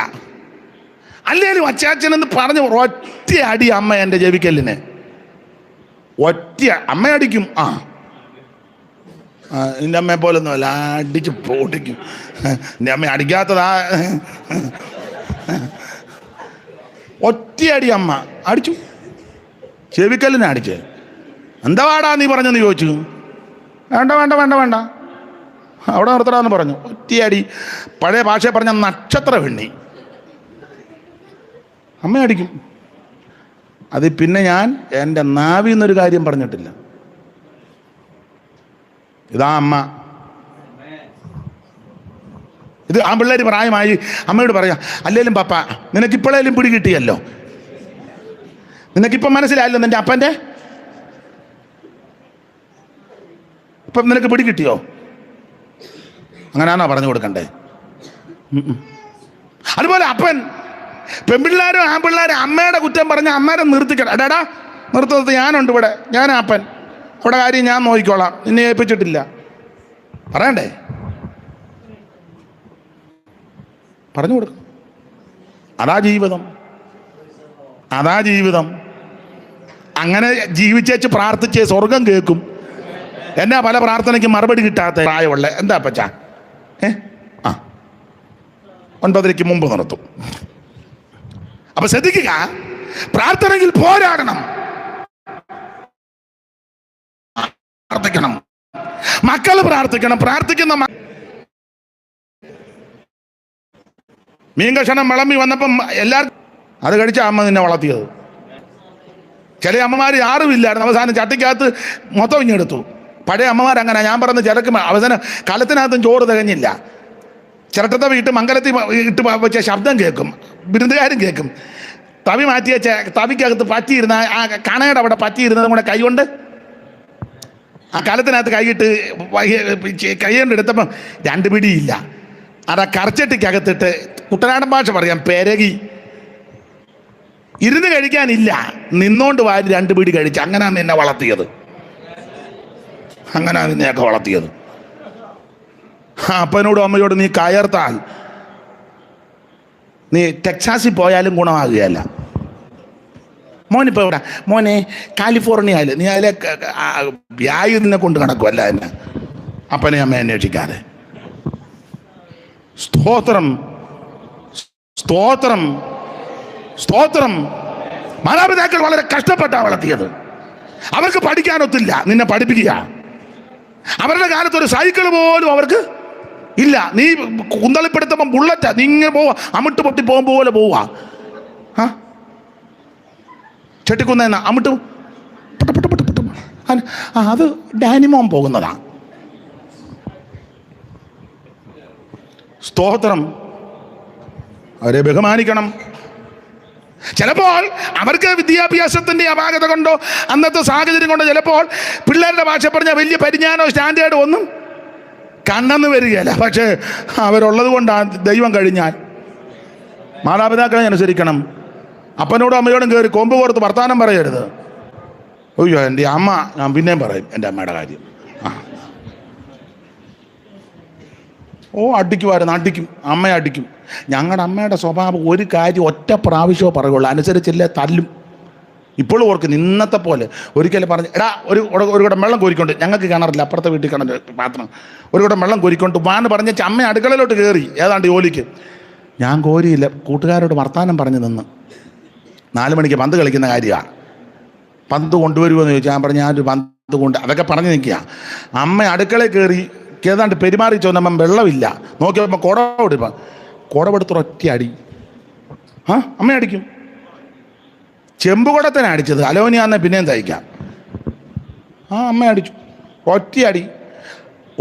അല്ലേലും അച്ചാച്ചനെന്ന് പറഞ്ഞ് ഒറ്റ അടി അമ്മ എൻ്റെ ചെവിക്കല്ലിന് ഒറ്റ അമ്മ അടിക്കും. എൻ്റെ അമ്മയെ പോലൊന്നും അല്ല, അടിച്ച് പൊട്ടിക്കും. എൻ്റെ അമ്മ അടിക്കാത്തതാ. ഒറ്റയടി അമ്മ അടിച്ചു, ചെവിക്കല്ലിനെ അടിച്ച്. എന്താ വാടാ നീ പറഞ്ഞെന്ന് ചോദിച്ചു. വേണ്ട വേണ്ട വേണ്ട വേണ്ട അവിടെ നിർത്തടാന്ന് പറഞ്ഞു. ഒറ്റയടി, പഴയ ഭാഷയെ പറഞ്ഞ നക്ഷത്ര വെണ്ണി അമ്മ അടിക്കും. അത് പിന്നെ ഞാൻ എൻ്റെ നാവിൽ നിന്നൊരു കാര്യം പറഞ്ഞിട്ടില്ല. ഇതാ അമ്മ. ഇത് ആ പിള്ളേർ പ്രായമായി അമ്മയോട് പറയാം, അല്ലേലും പപ്പ നിനക്കിപ്പോഴേലും പിടി കിട്ടിയല്ലോ, നിനക്കിപ്പം മനസ്സിലായല്ലോ നിൻ്റെ അപ്പൻ്റെ, ഇപ്പം നിനക്ക് പിടി കിട്ടിയോ? അങ്ങനെയാണോ പറഞ്ഞു കൊടുക്കണ്ടേ? അതുപോലെ അപ്പൻ പെൺപിള്ളേരും ആൺപിള്ളേരും അമ്മയുടെ കുറ്റം പറഞ്ഞ അമ്മേരെ നിർത്തിക്കണം. എടാ നിർത്തത് ഞാനുണ്ട് ഇവിടെ, ഞാൻ അപ്പൻ, അവിടെ കാര്യം ഞാൻ നോക്കിക്കോളാം, നിന്നെ ഏൽപ്പിച്ചിട്ടില്ല പറയണ്ടേ? പറഞ്ഞു കൊടുക്കും. അതാ ജീവിതം, അതാ ജീവിതം. അങ്ങനെ ജീവിച്ചേച്ച് പ്രാർത്ഥിച്ച് സ്വർഗം കേൾക്കും. എന്നാ പല പ്രാർത്ഥനയ്ക്ക് മറുപടി കിട്ടാത്ത പ്രായമുള്ള എന്താ പച്ച 9:30 മുമ്പ് നിർത്തും. അപ്പൊ ശ്രദ്ധിക്കുക, പ്രാർത്ഥനയിൽ പോരാടണം, പ്രാർത്ഥിക്കണം, മക്കൾ പ്രാർത്ഥിക്കണം. പ്രാർത്ഥിക്കുന്ന മീൻ കഷണം വിളമ്പി വന്നപ്പം എല്ലാവർക്കും അത് കഴിച്ച അമ്മ നിന്നെ വളർത്തിയത്. ചില അമ്മമാർ ആറുമില്ലായിരുന്നു, അവസാനം ചട്ടിക്കകത്ത് മൊത്തം ഇങ്ങെടുത്തു. പഴയ അമ്മമാരങ്ങനെ. ഞാൻ പറഞ്ഞ ചിലക്ക് അവസാനം കലത്തിനകത്തും ചോറ് തികഞ്ഞില്ല. ചിരട്ടത്തെ വീട്ട് മംഗലത്തിൽ ഇട്ട് വെച്ച ശബ്ദം കേൾക്കും, വിരുന്നുകാരും കേൾക്കും. തവി മാറ്റി വെച്ച തവിക്കകത്ത് പറ്റിയിരുന്ന ആ കണയുടെ അവിടെ പറ്റിയിരുന്നതും കൂടെ കൈകൊണ്ട് ആ കലത്തിനകത്ത് കൈയിട്ട് കൈകൊണ്ട് എടുത്തപ്പം 2 പിടിയില്ല. അതാ കറച്ചട്ടിക്കകത്തിട്ട് കുട്ടനാടൻ ഭാഷ പറയാം, പെരകി. ഇരുന്ന് കഴിക്കാനില്ല, നിന്നോണ്ട് വാരി 2 പിടി കഴിച്ച്. അങ്ങനെയാണ് നിന്നെ വളർത്തിയത്, അങ്ങനെയാണ് നിന്നെയൊക്കെ വളർത്തിയത്. അപ്പനോടും അമ്മയോടും നീ കയർത്താൽ നീ ടെക്സാസിൽ പോയാലും ഗുണമാകുകയല്ല. മോനിപ്പോൾ എവിടെ? മോനെ കാലിഫോർണിയയിൽ. നീ അതിലെ വ്യായു നിന്നെ കൊണ്ട് നടക്കുമല്ല എന്നെ, അപ്പനെ അമ്മയെ അന്വേഷിക്കാതെ. സ്തോത്രം, സ്തോത്രം, സ്തോത്രം. മാതാപിതാക്കൾ വളരെ കഷ്ടപ്പെട്ടാണ് വളർത്തിയത്. അവർക്ക് പഠിക്കാനൊത്തില്ല, നിന്നെ പഠിപ്പിക്കുക. അവരുടെ കാലത്ത് ഒരു സൈക്കിൾ പോലും അവർക്ക് ഇല്ല. നീ കുന്തളിപ്പെടുത്തുമ്പം ബുള്ളറ്റാ, നീ ഇങ്ങനെ പോവാ, അമിട്ട് പൊട്ടി പോകുമ്പോ പോലെ പോവാ. ചെട്ടിക്കുന്ന അമിട്ട് അത് ഡാനിമോൻ പോകുന്നതാ. സ്തോത്രം. അവരെ ബഹുമാനിക്കണം. ചിലപ്പോൾ അവർക്ക് വിദ്യാഭ്യാസത്തിൻ്റെ അപാകത കൊണ്ടോ അന്നത്തെ സാഹചര്യം കൊണ്ടോ ചിലപ്പോൾ പിള്ളേരുടെ ഭാഷ പറഞ്ഞ വലിയ പരിജ്ഞാനോ സ്റ്റാൻഡേർഡോ ഒന്നും കണ്ടെന്ന് വരികയല്ല. പക്ഷേ അവരുള്ളത് കൊണ്ടാണ് ദൈവം കഴിഞ്ഞാൽ. മാതാപിതാക്കളെ അനുസരിക്കണം. അപ്പനോടും അമ്മയോടും കയറി കൊമ്പ് കോർത്ത് വർത്താനം പറയരുത്. അയ്യോ എൻ്റെ അമ്മ, ഞാൻ പിന്നെയും പറയും എൻ്റെ അമ്മയുടെ കാര്യം. അടിക്കുമായിരുന്നു, അടിക്കും, അമ്മയെ അടിക്കും. ഞങ്ങളുടെ അമ്മയുടെ സ്വഭാവം ഒരു കാര്യം ഒറ്റ പ്രാവശ്യമോ പറയുള്ളൂ, അനുസരിച്ചില്ലേ തല്ലും. ഇപ്പോഴും ഓർക്കുന്നു, ഇന്നത്തെ പോലെ. ഒരിക്കലും പറഞ്ഞ് എടാ ഒരു കുടം വെള്ളം കോരിക്കൊണ്ട്, ഞങ്ങൾക്ക് കിണറില്ല, അപ്പുറത്തെ വീട്ടിൽ കിണർ പാത്രം, ഒരു കുടം വെള്ളം കോരിക്കൊണ്ട് വാന്ന് പറഞ്ഞ അമ്മ അടുക്കളയിലോട്ട് കയറി ഏതാണ്ട് ജോലിക്ക്. ഞാൻ കോരിയില്ല, കൂട്ടുകാരോട് വർത്താനം പറഞ്ഞു നിന്ന്. 4 മണിക്ക് പന്ത് കളിക്കുന്ന കാര്യമാണ്. പന്ത് കൊണ്ടുവരുമോ എന്ന് ചോദിച്ചാൽ ഞാൻ പറഞ്ഞു ഞാനൊരു പന്ത് കൊണ്ട്, അതൊക്കെ പറഞ്ഞു നിൽക്കുക. അമ്മ അടുക്കളയിൽ കയറി ഏതാണ്ട് പെരുമാറി ചോദിച്ചപ്പം വെള്ളമില്ല, നോക്കിയപ്പോൾ കുടവെടുത്ത് ഒറ്റ അടി. അമ്മ അടിക്കും. ചെമ്പുകുടത്തിനാണ് അടിച്ചത്, അലോനിയാന്നെ പിന്നെയും തയ്ക്കാം. അമ്മ അടിച്ചു, ഒറ്റ അടി.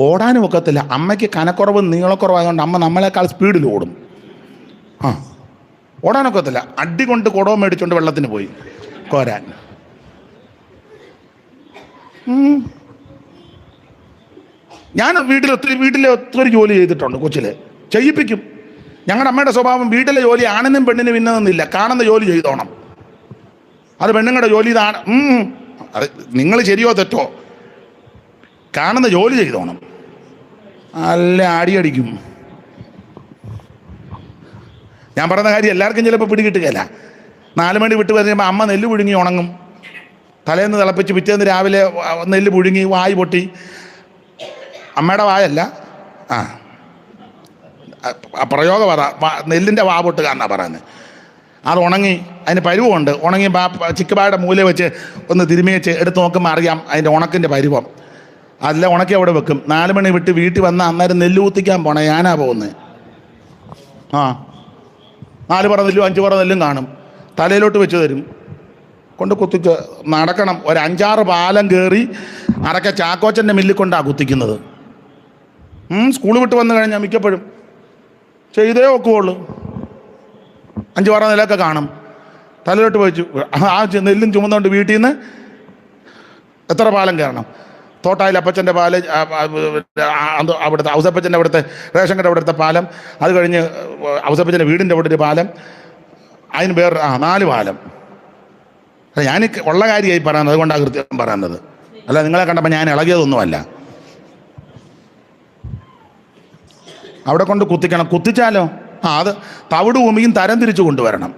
ഓടാനും ഒക്കത്തില്ല. അമ്മയ്ക്ക് കനക്കുറവ് നീളക്കുറവായതുകൊണ്ട് അമ്മ നമ്മളെക്കാൾ സ്പീഡിൽ ഓടും. ഓടാനൊക്കത്തില്ല. അടി കൊണ്ട് കുടവും മേടിച്ചുകൊണ്ട് വെള്ളത്തിന് പോയി കോരാൻ. ഞാൻ വീട്ടിലെ ഒത്തിരി ജോലി ചെയ്തിട്ടുണ്ട് കൊച്ചിൽ, ചെയ്യിപ്പിക്കും. ഞങ്ങളുടെ അമ്മയുടെ സ്വഭാവം വീട്ടിലെ ജോലി ആണിനും പെണ്ണിനും ഇന്നതൊന്നുമില്ല, കാണുന്ന ജോലി ചെയ്തോണം. അത് പെണ്ണുങ്ങളുടെ ജോലി ഇതാണ്. അത് നിങ്ങൾ ശരിയോ തെറ്റോ, കാണുന്ന ജോലി ചെയ്തോണം. അല്ല അടിയടിക്കും. ഞാൻ പറയുന്ന കാര്യം എല്ലാവർക്കും ചിലപ്പോൾ പിടികിട്ടുകയില്ല. 4 മണി വിട്ട് വരുമ്പോൾ അമ്മ നെല്ല് പുഴുങ്ങി ഉണങ്ങും. തലേന്ന് തിളപ്പിച്ച് പിറ്റേന്ന് രാവിലെ നെല്ല് പുഴുങ്ങി വായ് പൊട്ടി. അമ്മയുടെ വായല്ല, പ്രയോഗം നെല്ലിൻ്റെ വാ പൊട്ടുക എന്നാണ് പറയുന്നത്. അത് ഉണങ്ങി, അതിന് പരുവമുണ്ട്. ഉണങ്ങി ചിക്കുപായുടെ മൂല വെച്ച് ഒന്ന് തിരുമിച്ച് എടുത്ത് നോക്കുമ്പോൾ അറിയാം അതിൻ്റെ ഉണക്കിൻ്റെ പരുവം. അല്ല ഉണക്കി അവിടെ വെക്കും. 4 മണി വിട്ട് വീട്ടിൽ വന്നാൽ അന്നേരം നെല്ല് കുത്തിക്കാൻ പോണേ ഞാനാ പോകുന്നത്. 4 പറ നെല്ലും 5 പറ നെല്ലും കാണും. തലയിലോട്ട് വെച്ച് തരും, കൊണ്ട് കുത്തിച്ച് നടക്കണം. ഒരു 5-6 പാലം കയറി അറക്കെ ചാക്കോച്ചൻ്റെ മില്ലിൽ കൊണ്ടാണ് കുത്തിക്കുന്നത്. സ്കൂൾ വിട്ട് വന്നു കഴിഞ്ഞാൽ മിക്കപ്പോഴും ചെയ്തേ ഒക്കുള്ളൂ. 5 പറ നെല്ലൊക്കെ കാണും. തലയിലോട്ട് വെച്ചു നെല്ലും ചുമന്നുകൊണ്ട് വീട്ടിൽ നിന്ന് എത്ര പാലം കയറണം. തോട്ടായിൽ അപ്പച്ചൻ്റെ പാല്, അവിടുത്തെ ഔസപ്പച്ചൻ്റെ അവിടുത്തെ റേഷൻ കട അവിടുത്തെ പാലം, അത് കഴിഞ്ഞ് ഔസപ്പച്ചൻ്റെ വീടിൻ്റെ അവിടെ ഒരു പാലം, അതിന് വേറെ 4 പാലം. ഞാൻ ഉള്ള കാര്യമായി പറയുന്നത്, അതുകൊണ്ടാണ് കൃത്യം പറയുന്നത്. അല്ല നിങ്ങളെ കണ്ടപ്പോൾ ഞാൻ ഇളകിയതൊന്നുമല്ല. അവിടെ കൊണ്ട് കുത്തിക്കണം. കുത്തിച്ചാലോ അത് തവിട് ഉമിയും തരം തിരിച്ചു കൊണ്ടുവരണം.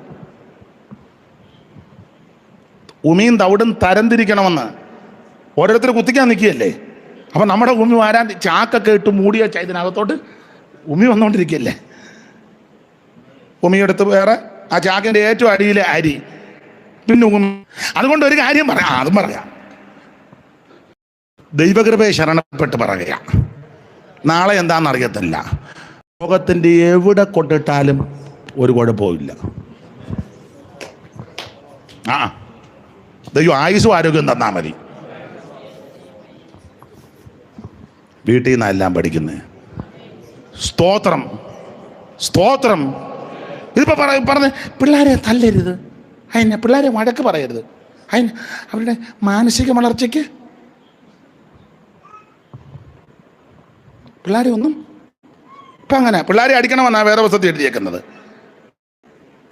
ഉമിയും തവിടും തരം തിരിക്കണമെന്ന് ഓരോരുത്തർ കുത്തിക്കാൻ നിൽക്കുകയല്ലേ. അപ്പം നമ്മുടെ ഉമി വാരാൻ ചാക്കൊക്കെ ഇട്ട് മൂടിയ ഇതിനകത്തോട്ട് ഉമി വന്നുകൊണ്ടിരിക്കുകയല്ലേ. ഉമിയെടുത്ത് വേറെ ആ ചാക്കിൻ്റെ ഏറ്റവും അടിയിലെ അരി, പിന്നെ ഉമി. അതുകൊണ്ട് ഒരു കാര്യം പറയാം, അതും പറയാം. ദൈവകൃപയെ ശരണപ്പെട്ട് പറയുക. നാളെ എന്താണെന്ന് അറിയത്തില്ല. ലോകത്തിൻ്റെ എവിടെ കൊണ്ടിട്ടാലും ഒരു കുഴപ്പമില്ല. ദൈവം ആയുസ്സും ആരോഗ്യം തന്നാൽ മതി. വീട്ടിൽ നിന്നാണ് എല്ലാം പഠിക്കുന്നത്. സ്തോത്രം, സ്തോത്രം. ഇതിപ്പോൾ പറഞ്ഞ് പിള്ളേരെ തല്ലരുത്, അതിന് പിള്ളേരെ വഴക്ക് പറയരുത്, അതിന് അവരുടെ മാനസിക വളർച്ചയ്ക്ക് പിള്ളേരെ ഒന്നും ഇപ്പം അങ്ങനെ പിള്ളേരെ അടിക്കണമെന്നാണ് വേറെ പുസ്തകത്തിൽ എഴുതിയേക്കുന്നത്.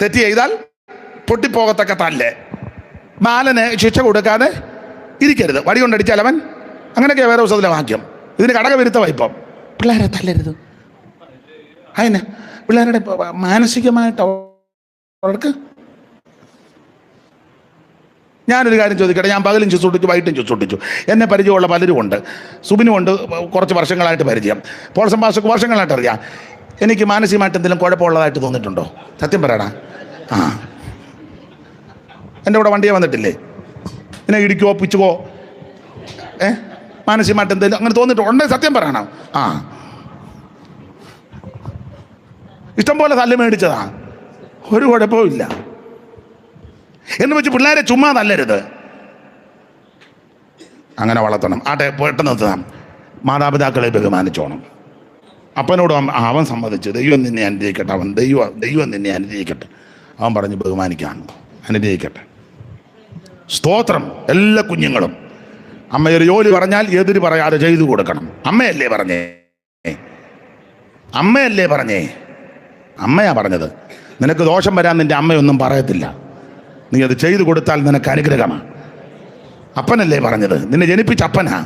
തെറ്റ് ചെയ്താൽ പൊട്ടിപ്പോകത്തക്ക തല്ല്, ബാലന് ശിക്ഷ കൊടുക്കാതെ ഇരിക്കരുത്, വടി കൊണ്ടടിച്ചാൽ അവൻ, അങ്ങനെയൊക്കെയാണ് വേറെ പുസ്തകത്തിലെ വാക്യം. ഇതിന് കടകവിരുദ്ധമായി. ഇപ്പം പിള്ളേരെ തല്ലരുത്, അതിന് പിള്ളേരുടെ മാനസികമായിട്ട് അവർക്ക്. ഞാനൊരു കാര്യം ചോദിക്കട്ടെ. ഞാൻ പകലും ചുസൂട്ടിച്ചു, വൈകിട്ടും ചുസൂട്ടിച്ചു. എന്നെ പരിചയമുള്ള പലരും ഉണ്ട്. സുബിനുമുണ്ട്, കുറച്ച് വർഷങ്ങളായിട്ട് പരിചയം. പോൾസം പാസ്റ്റർക്ക് വർഷങ്ങളായിട്ട് അറിയാം. എനിക്ക് മാനസികമായിട്ട് എന്തെങ്കിലും കുഴപ്പമുള്ളതായിട്ട് തോന്നിയിട്ടുണ്ടോ? സത്യം പറയടാ. എൻ്റെ കൂടെ വണ്ടിയെ വന്നിട്ടില്ലേ? എന്നെ ഇടിക്കുവോ പിച്ചുവോ മാനസികമായിട്ട് എന്തെങ്കിലും അങ്ങനെ തോന്നിയിട്ടുണ്ടോ? ഉണ്ടെങ്കിൽ സത്യം പറയണം. ഇഷ്ടം പോലെ തല്ല് മേടിച്ചതാ, ഒരു കുഴപ്പവും ഇല്ല. എന്ന് വെച്ച് പിള്ളേരെ ചുമ്മാ തല്ലരുത്, അങ്ങനെ വളർത്തണം. പെട്ടെന്ന് നിർത്തണം. മാതാപിതാക്കളെ ബഹുമാനിച്ചോണം. അപ്പനോടും അവൻ സമ്മതിച്ച് ദൈവം നിന്നെ അനുഗ്രഹിക്കട്ടെ, അവൻ ദൈവം നിന്നെ അനുഗ്രഹിക്കട്ടെ, അവൻ പറഞ്ഞ് ബഹുമാനിക്കാൻ അനുഗ്രഹിക്കട്ടെ. സ്തോത്രം. എല്ലാ കുഞ്ഞുങ്ങളും അമ്മയൊരു ജോലി പറഞ്ഞാൽ എതിര് പറയാതെ ചെയ്തു കൊടുക്കണം. അമ്മയല്ലേ പറഞ്ഞേ, അമ്മയല്ലേ പറഞ്ഞേ, അമ്മയാ പറഞ്ഞത്. നിനക്ക് ദോഷം വരാൻ നിൻ്റെ അമ്മയൊന്നും പറയത്തില്ല, നീ അത് ചെയ്തു കൊടുത്താൽ നിനക്ക് അനുഗ്രഹമാണ്. അപ്പനല്ലേ പറഞ്ഞത്, നിന്നെ ജനിപ്പിച്ച അപ്പനാ.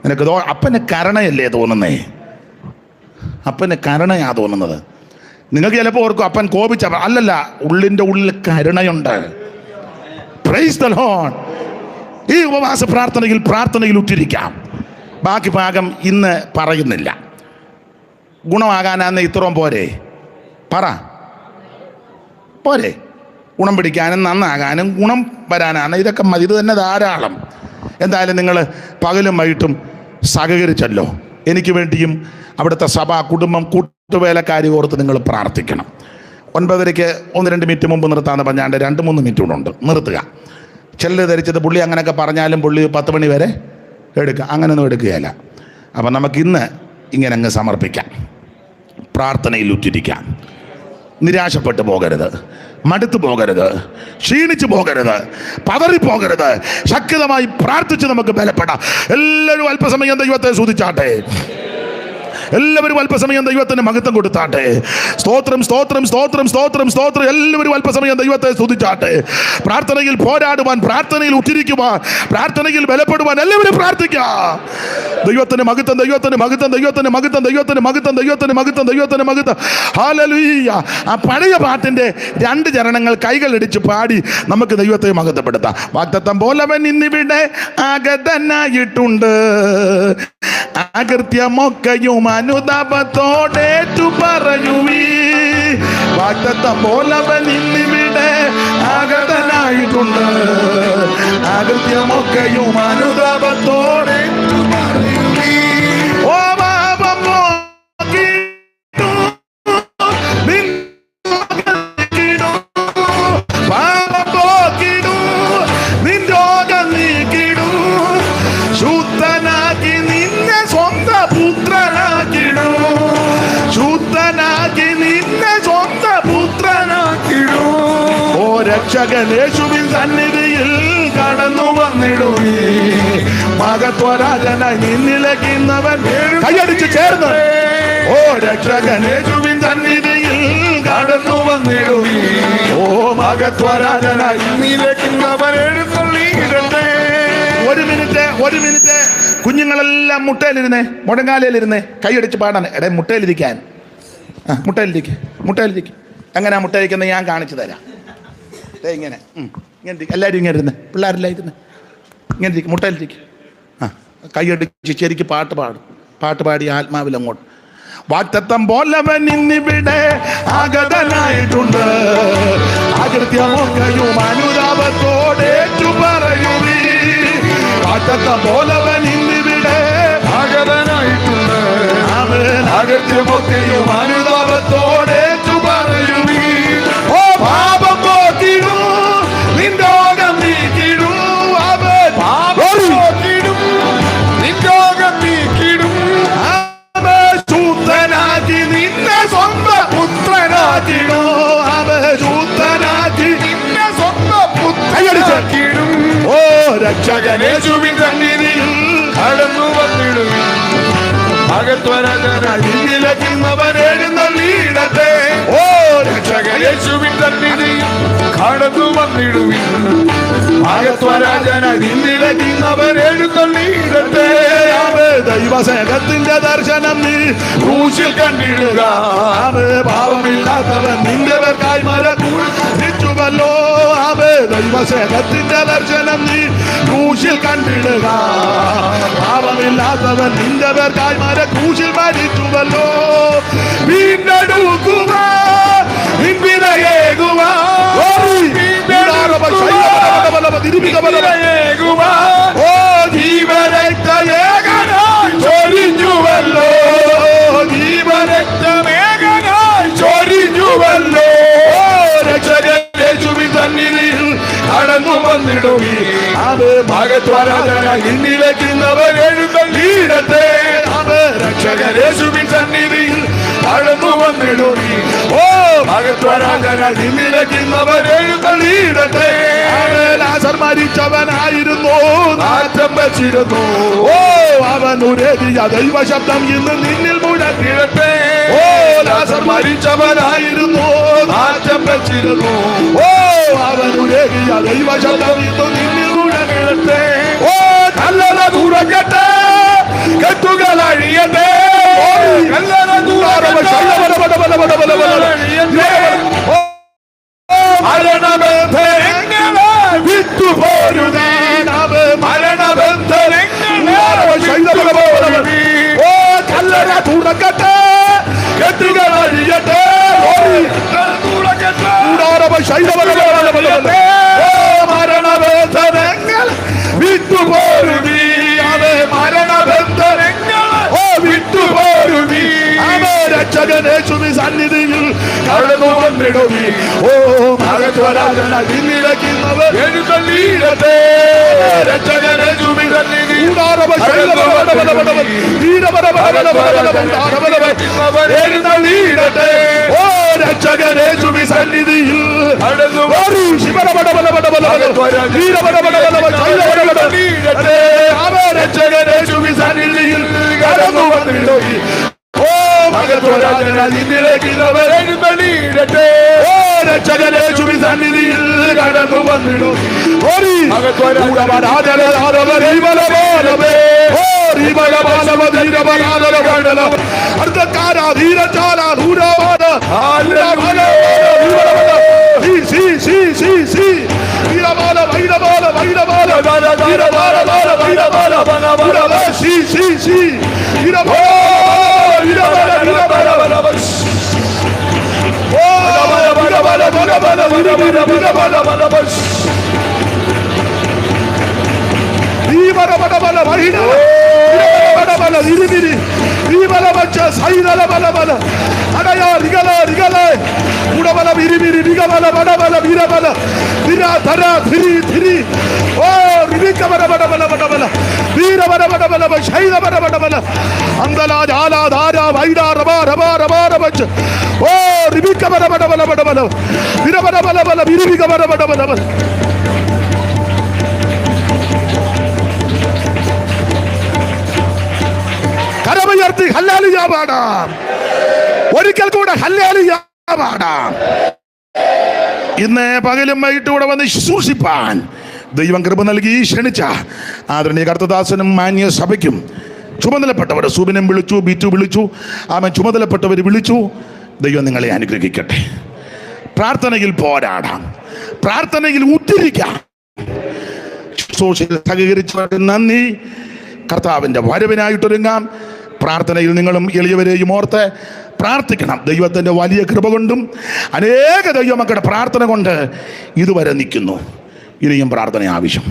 നിനക്ക് അപ്പന് കരുണയല്ലേ തോന്നുന്നേ, അപ്പന് കരുണയാ തോന്നുന്നത്. നിങ്ങൾക്ക് ചിലപ്പോൾ ഓർക്കും അപ്പൻ കോപിച്ച, അല്ലല്ല, ഉള്ളിൻ്റെ ഉള്ളിൽ കരുണയുണ്ട്. Price the Lord. ഈ ഉപവാസ പ്രാർത്ഥനയിൽ ഉറ്റിരിക്കാം. ബാക്കി ഭാഗം ഇന്ന് പറയുന്നില്ല. ഗുണമാകാനാന്ന് ഇത്രയും പോരെ, പറ പോരെ. ഗുണം പിടിക്കാനും നന്നാകാനും ഗുണം വരാനാണ്. ഇതൊക്കെ മതി, ഇത് തന്നെ ധാരാളം. എന്തായാലും നിങ്ങൾ പകലും വൈകിട്ടും സഹകരിച്ചല്ലോ. എനിക്ക് വേണ്ടിയും അവിടുത്തെ സഭ, കുടുംബം, കൂട്ടുവേലക്കാരി ഓർത്ത് നിങ്ങൾ പ്രാർത്ഥിക്കണം. 9:30 1-2 മിനിറ്റ് മുമ്പ് നിർത്താമെന്ന് പറഞ്ഞാണ്ട് 2-3 മിനിറ്റ് കൂടെ ഉണ്ട്, നിർത്തുക. ചിലർ ധരിച്ചത് പുള്ളി അങ്ങനെയൊക്കെ പറഞ്ഞാലും പുള്ളി 10 മണി വരെ എടുക്കുക, അങ്ങനെയൊന്നും എടുക്കുകയില്ല. അപ്പം നമുക്കിന്ന് ഇങ്ങനെ അങ്ങ് സമർപ്പിക്കാം, പ്രാർത്ഥനയിൽ ഉറ്റിരിക്കാം. നിരാശപ്പെട്ടു പോകരുത്, മടുത്തു പോകരുത്, ക്ഷീണിച്ചു പോകരുത്, പതറിപ്പോകരുത്. ശക്തമായി പ്രാർത്ഥിച്ച് നമുക്ക് ബലപ്പെടാം. എല്ലാവരും അല്പസമയം ദൈവത്തെ സ്തുതിച്ചാട്ടെ. എല്ലാവരും അല്പസമയം ദൈവത്തിന് മഹത്വം കൊടുത്താട്ടെ. സ്തോത്രം, സ്തോത്രം, സ്തോത്രം, സ്തോത്രം, സ്തോത്രം. എല്ലാവരും അല്പസമയം ദൈവത്തെ സ്തുതിച്ചാട്ടെ. പ്രാർത്ഥനയിൽ പോരാടുവാൻ, പ്രാർത്ഥനയിൽ ഉറ്റിരിക്കുവാൻ, പ്രാർത്ഥനയിൽ ബലപ്പെടുവാൻ എല്ലാവരും പ്രാർത്ഥിക്കാം. ദൈവത്തിന് മഹത്വം, ദൈവത്തിന് മഹത്വം, ദൈവത്തിന് മഹത്വം, ദൈവത്തിന് മഹത്വം, ദൈവത്തിന് മഹത്വം, ദൈവത്തിന് മഹത്വം. ഹല്ലേലൂയ. ആ പഴയ പാട്ടിന്റെ 2 ചരണങ്ങൾ കൈകളിടിച്ച് പാടി നമുക്ക് ദൈവത്തെ മഹത്വപ്പെടുത്താം. വാഗ്ദത്തം പോലവൻ ഇന്നിവിടെ ആഗതനായിട്ടുണ്ട്, അകൃത്യമൊക്കെയും അനുതാപത്തോടേറ്റു പറയുവീ. വാഗ്ദത്തം പോലവൻ ഇന്നിവിടെ ആഗതനായിട്ടുണ്ട്, അകൃത്യമൊക്കെയും അനുതാപത്തോടേറ്റു പറയുവീ. ഓ പാപം പോക്കിടൂ, പാപം പോക്കിടൂ, നിൻ രോഗം നീക്കിടൂ, ശുദ്ധനാക്കി നിന്നെ സ്വന്തം പുത്രനാക്കിടൂ, ശുദ്ധനാക്കി നിന്നെ സ്വന്തം പുത്രനാക്കിടൂ. ഓ രക്ഷകൻ യേശുവിൻ സന്നിധിയിൽ കടന്നു വന്നിടുവീ. മഹത്വരാജനായി നിന്നിലേക്കുന്നവൻ കൈയടിച്ച് ചേർന്ന്. ഓ രക്ഷകൻ യേശുവിൻ സന്നിധിയിൽ കടന്നു വന്നിടുവീ. ഓ മഹത്വരാജനായി നിന്നിലേക്കുന്നവൻ എഴുന്നള്ളിയിടട്ടെ. ഒരു മിനിറ്റ് കുഞ്ഞുങ്ങളെല്ലാം മുട്ടയിലിരുന്നേ, മുടങ്ങാലയിലിരുന്നേ, കൈയടിച്ച് പാടാൻ. എടേ മുട്ടയിലിരിക്കാൻ, മുട്ടയിലിരിക്കും. എങ്ങനെയാ മുട്ടയിരിക്കുന്നത് ഞാൻ കാണിച്ചു തരാം. ഇങ്ങനെ എല്ലാവരും ഇങ്ങനെ ഇരുന്ന്, പിള്ളേരെല്ലാം ഇരുന്ന് ഇങ്ങനെ ഇരിക്കും, മുട്ടയിലിരിക്കും. കൈയടിച്ച് ശരിക്ക് പാട്ട് പാടി ആത്മാവിൽ അങ്ങോട്ട്. വാഗ്ദത്തം പോലവൻ ഇന്നിവിടെ ആഗതനായിട്ടുണ്ട്, അകൃത്യമൊക്കെയും അനുതാപത്തോടേറ്റു പറയുവീ. വാഗ്ദത്തം പോലവൻ ഇന്നിവിടെ ആഗതനായിട്ടുണ്ട്, അകൃത്യമൊക്കെയും അനുതാപത്തോടേറ്റു പറയുവീ. ഓ പാപം പോക്കിടൂ, നിൻ രോഗം നീക്കിടൂ, അവൻ പാപം പോക്കിടും, നിൻ രോഗം നീക്കിടും. ശുദ്ധനാക്കി നിന്നെ സ്വന്തം പുത്രനാക്കിടൂ, അവൻ ശുദ്ധനാക്കി നിന്നെ സ്വന്തം പുത്രനാക്കിടും. ഓ രക്ഷകൻ യേശുവിൻ സന്നിധിയിൽ കടന്നു വന്നിടും. മഹത്വരാജനായിരിക്കുന്നവൻ എഴുന്നള്ളിയിടട്ടെ. ഓ രക്ഷകൻ യേശുവിൻ സന്നിധിയിൽ കടന്നു വന്നിടുവിൻ. മഹത്വരാജനായിരിക്കുന്നവൻ എഴുന്നള്ളിയിടട്ടെ. ദൈവസേനത്തിന്റെ ദർശനം നീ ക്രൂശിൽ കണ്ടിടുക. പാപമില്ലാത്തവൻ നിന്റെ പേർക്കായി മരിച്ചുവല്ലോ. ദൈവസേനത്തിന്റെ ദർശനം നീ ക്രൂശിൽ കണ്ടിടുക. പാപമില്ലാത്തവൻ നിന്റെ പേർക്കായി ക്രൂശിൽ മരിച്ചുവല്ലോ. വീണ്ടെടുക്കുക, വിനയേകുക, ഓ ജീവരക്തയേകനായി ചൊരിഞ്ഞുവല്ലോ, ജീവരക്തമേകനായി ചൊരിഞ്ഞുവല്ലോ. രക്ഷകൻ യേശുവിൻ സന്നിധിയിൽ കടന്നു വന്നിടുവീ. അത് മഹത്വരാജനായി നിന്നിലേക്കുന്നവർ എഴുന്നള്ളിയിടട്ടെ. അത് രക്ഷകൻ യേശുവിൻ സന്നിധിയിൽ കടന്നു വന്നിടുവീ. ഓ മഹത്വരാജനായി നിന്നിലേക്കുന്നവർ എഴുന്നള്ളിയിടട്ടെ. ലാസർ മരിച്ചവനായിരുന്നു, നാറ്റം വെച്ചിരുന്നു. ഓ അവൻ ഉരേകിയ ദൈവശബ്ദം ഇന്ന് നിന്നിൽ മുഴക്കിടട്ടെ. ഓ ലാസർ മരിച്ചവനായിരുന്നു, നാറ്റം വെച്ചിരുന്നു. ഓ അവൻ ഉരേകിയ ദൈവശബ്ദം ഇന്ന് നിന്നിൽ മുഴക്കിടട്ടെ. ഓ കല്ലറ തുറക്കട്ടെ, കെട്ടുകൾ അഴിയട്ടെ. കല്ലറ തുറക്കട്ടെ, മരണബന്ധനങ്ങളെ വിട്ടുപോരുന്നേ. മരണബന്ധനങ്ങളെ ഓ കല്ലറ തുറക്കട്ടെ, കെട്ടുകൾ അഴിയട്ടെ. രക്ഷകനേശുവിൻ സന്നിധിയിൽ കടന്നു വന്നിടുവി. ഓ മഹത്വരാജന നിന്നിടക്കുന്നവർ എഴുന്നള്ളിയിടട്ടെ. രക്ഷകനേശുവിൻ സന്നിധിയിൽ എഴുന്നള്ളിയിടട്ടെ. ഓ രക്ഷകനേശുവിൻ സന്നിധിയിൽ രക്ഷകനേശുവിൻ സന്നിധിയിൽ കടന്നു വന്നിടുവി. ഓ മഹത്വരാജന നിന്നിടക്കുന്നവർ എഴുന്നള്ളിയിടട്ടെ. ഓ രക്ഷകനേശുവിൻ സന്നിധിയിൽ കടന്നു വന്നിടും. കരമുയർത്തി ഹല്ലേലൂയ പാടാം. ഒരിക്കൽ കൂടെ ഹല്ലേലൂയ പാടാം. ഇന്ന് പകലും വൈകിട്ട് കൂടെ വന്ന് ശുശ്രൂഷിപ്പാൻ ദൈവം കൃപ നൽകി ക്ഷണിച്ച ആദരണീയ കർത്തദാസനും മാന്യ സഭയ്ക്കും ചുമതലപ്പെട്ടവർ സുബിനും വിളിച്ചു, ബിറ്റു വിളിച്ചു, ആമൻ ചുമതലപ്പെട്ടവർ വിളിച്ചു. ദൈവം നിങ്ങളെ അനുഗ്രഹിക്കട്ടെ. പ്രാർത്ഥനയിൽ പോരാടാം, പ്രാർത്ഥനയിൽ ഉദ്ധരിക്കാം. ശുശ്രൂഷയിൽ സഹകരിച്ചവർക്ക് നന്ദി. കർത്താവിൻ്റെ വരവിനായിട്ടൊരുങ്ങാം. പ്രാർത്ഥനയിൽ നിങ്ങളും എളിയവരെയും ഓർത്ത് പ്രാർത്ഥിക്കണം. ദൈവത്തിൻ്റെ വലിയ കൃപ കൊണ്ടും അനേക ദൈവമക്കളുടെ പ്രാർത്ഥന കൊണ്ട് ഇതുവരെ നിൽക്കുന്നു. ഇനിയും പ്രാർത്ഥന ആവശ്യം.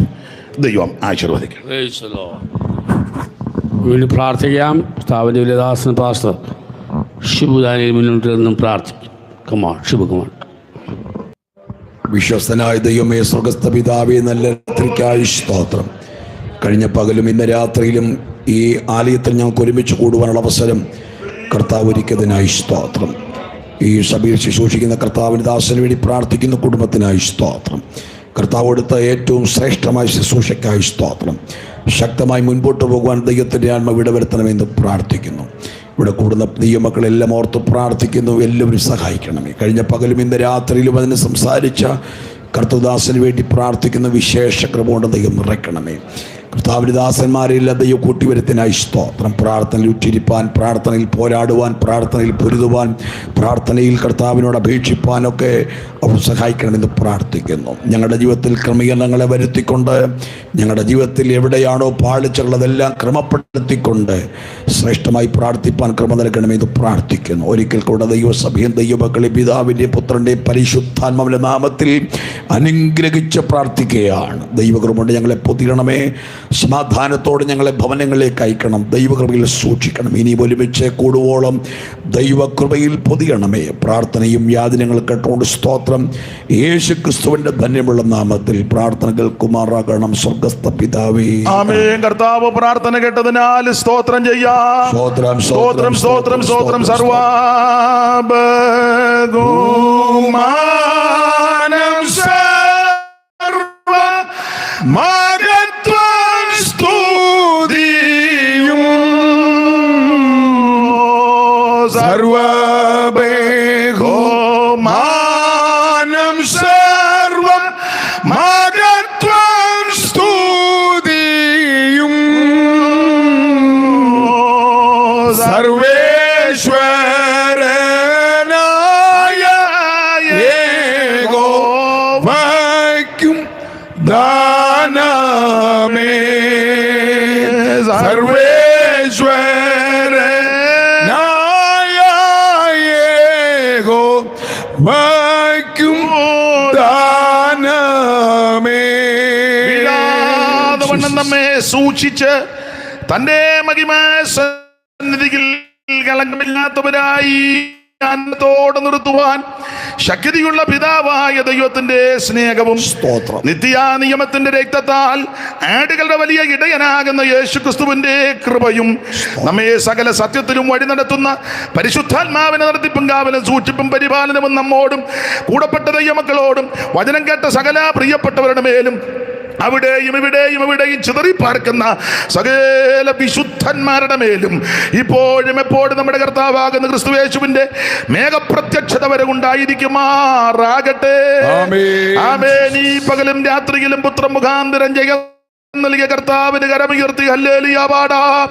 ദൈവം ആശീർവദിക്കും. വീണ്ടും പ്രാർത്ഥിക്കാം. സ്ഥാപന വിലദാസൻ പാസ്റ്റർ ഷിബുദാനിയിൽ മുന്നോട്ട് നിന്നും പ്രാർത്ഥിക്കും. കമാൺ ഷിബുകുമാർ. വിശ്വസ്തനായ ദൈവമേ, സ്വർഗസ്ഥ പിതാവേ, നല്ല രാത്രിക്കായി സ്തോത്രം. കഴിഞ്ഞ പകലും ഇന്ന് രാത്രിയിലും ഈ ആലയത്തിൽ ഞങ്ങൾക്ക് ഒരുമിച്ച് കൂടുവാനുള്ള അവസരം കർത്താവ് ഒരുക്കിയതിനായി സ്തോത്രം. ഈ സഭയിൽ ശുശ്രൂഷിക്കുന്ന കർത്താവിൻ്റെ ദാസന് വേണ്ടി പ്രാർത്ഥിക്കുന്ന കുടുംബത്തിനായി സ്തോത്രം. കർത്താവ് എടുത്ത ഏറ്റവും ശ്രേഷ്ഠമായ ശുശ്രൂഷയ്ക്കായി സ്തോത്രം. ശക്തമായി മുൻപോട്ട് പോകുവാൻ ദൈവത്തിൻ്റെ ആത്മാവ് ഇടവരുത്തണമെന്ന് പ്രാർത്ഥിക്കുന്നു. ഇവിടെ കൂടുന്ന ദൈവമക്കളെല്ലാം ഓർത്ത് പ്രാർത്ഥിക്കുന്നു. എല്ലാവരും സഹായിക്കണമേ. കഴിഞ്ഞ പകലും ഇന്ന് രാത്രിയിലും അതിന് സംസാരിച്ച കർത്തദാസന് വേണ്ടി പ്രാർത്ഥിക്കുന്ന വിശേഷ കൃപ കൊണ്ട് ദൈവം നിറയ്ക്കണമേ. കർത്താവിൻ്റെ ദാസന്മാരെല്ലാം ദൈവം കൂട്ടിവരുത്തിനായി സ്തോത്രം. പ്രാർത്ഥനയിൽ ഉറ്റിരിപ്പാൻ, പ്രാർത്ഥനയിൽ പോരാടുവാൻ, പ്രാർത്ഥനയിൽ പൊരുതുവാൻ, പ്രാർത്ഥനയിൽ കർത്താവിനോട് അപേക്ഷിപ്പാനൊക്കെ അവർ സഹായിക്കണമെന്ന് പ്രാർത്ഥിക്കുന്നു. ഞങ്ങളുടെ ജീവിതത്തിൽ ക്രമീകരണങ്ങളെ വരുത്തിക്കൊണ്ട്, ഞങ്ങളുടെ ജീവിതത്തിൽ എവിടെയാണോ പാളിച്ചുള്ളതെല്ലാം ക്രമപ്പെടുത്തിക്കൊണ്ട് ശ്രേഷ്ഠമായി പ്രാർത്ഥിപ്പാൻ ക്രമ നൽകണമെന്ന് പ്രാർത്ഥിക്കുന്നു. ഒരിക്കൽ കൂടെ ദൈവസഭയും ദൈവമക്കളെ പിതാവിൻ്റെയും പുത്രൻ്റെയും പരിശുദ്ധാത്മാവിൻ്റെ നാമത്തിൽ അനുഗ്രഹിച്ച് പ്രാർത്ഥിക്കുകയാണ്. ദൈവകൃപ ഞങ്ങളെ പൊതിയണമേ. സമാധാനത്തോടെ ഞങ്ങളെ ഭവനങ്ങളിലേക്ക് അയക്കണം. ദൈവകൃപയിൽ സൂക്ഷിക്കണം. ഇനി ഒരുമിച്ച് കൂടുവോളം ദൈവകൃപയിൽ പൊതിയണമേ. പ്രാർത്ഥനയും യാതനകൾ കേട്ടുകൊണ്ട് സ്തോത്രം. യേശു ക്രിസ്തുവിന്റെ ധന്യമുള്ള നാമത്തിൽ പ്രാർത്ഥന കേൾക്കുമാറാകണം. സ്വർഗസ്ഥ പിതാവേ, ആമേൻ. കർത്താവ് പ്രാർത്ഥന കേട്ടതിനാൽ സ്തോത്രം ചെയ്യാം. സ്തോത്രം, സ്തോത്രം, സ്തോത്രം, സ്തോത്രം. സർവബഹുമാനം സർവ മഹത്വം സ്തുതിയും സർവബഹുമാനം സർവ മഹത്വം സ്തുതിയും സർവേശ്വരനായ യഹോവയ്ക്കും ദാനമേ. സർവേശ്വരനായ യഹോവയ്ക്കും ദാനമേ. വീഴാതവണ്ണം നമ്മെ സൂക്ഷിച്ച് തന്റെ മഹിമ സന്നിധിയിൽ കളങ്കമില്ലാത്തവരായി ോടെ നിർത്തുവാൻ ശക്തിയുള്ള പിതാവായ ദൈവത്തിന്റെ സ്നേഹവും സ്തോത്രം. നിത്യ നിയമത്തിന്റെ രക്തത്താൽ ആടുകളുടെ വലിയ ഇടയനാകുന്ന യേശു ക്രിസ്തുവിന്റെ കൃപയും നമ്മെ സകല സത്യത്തിലും വഴി നടത്തുന്ന പരിശുദ്ധാത്മാവിനെ നടത്തിപ്പും കാവലും സൂക്ഷിപ്പും പരിപാലനവും നമ്മോടും കൂടപ്പെട്ട ദൈവമക്കളോടും വചനം കേട്ട സകല പ്രിയപ്പെട്ടവരുടെ മേലും അവിടെയും ഇവിടെയും ചിതറിപ്പാർക്കുന്ന സകല വിശുദ്ധന്മാരുടെ മേലും ഇപ്പോഴും എപ്പോഴും നമ്മുടെ കർത്താവാകുന്ന ക്രിസ്തുയേശുവിന്റെ മേഘപ്രത്യക്ഷത വരെ ഉണ്ടായിരിക്കുമാറാകട്ടെ. ആമേൻ. ഈ പകലും രാത്രിയിലും പുത്രൻ മുഖാന്തരം ജയം നൽകിയ കർത്താവിന് കരമുയർത്തി ഹല്ലേലൂയ പാടാം.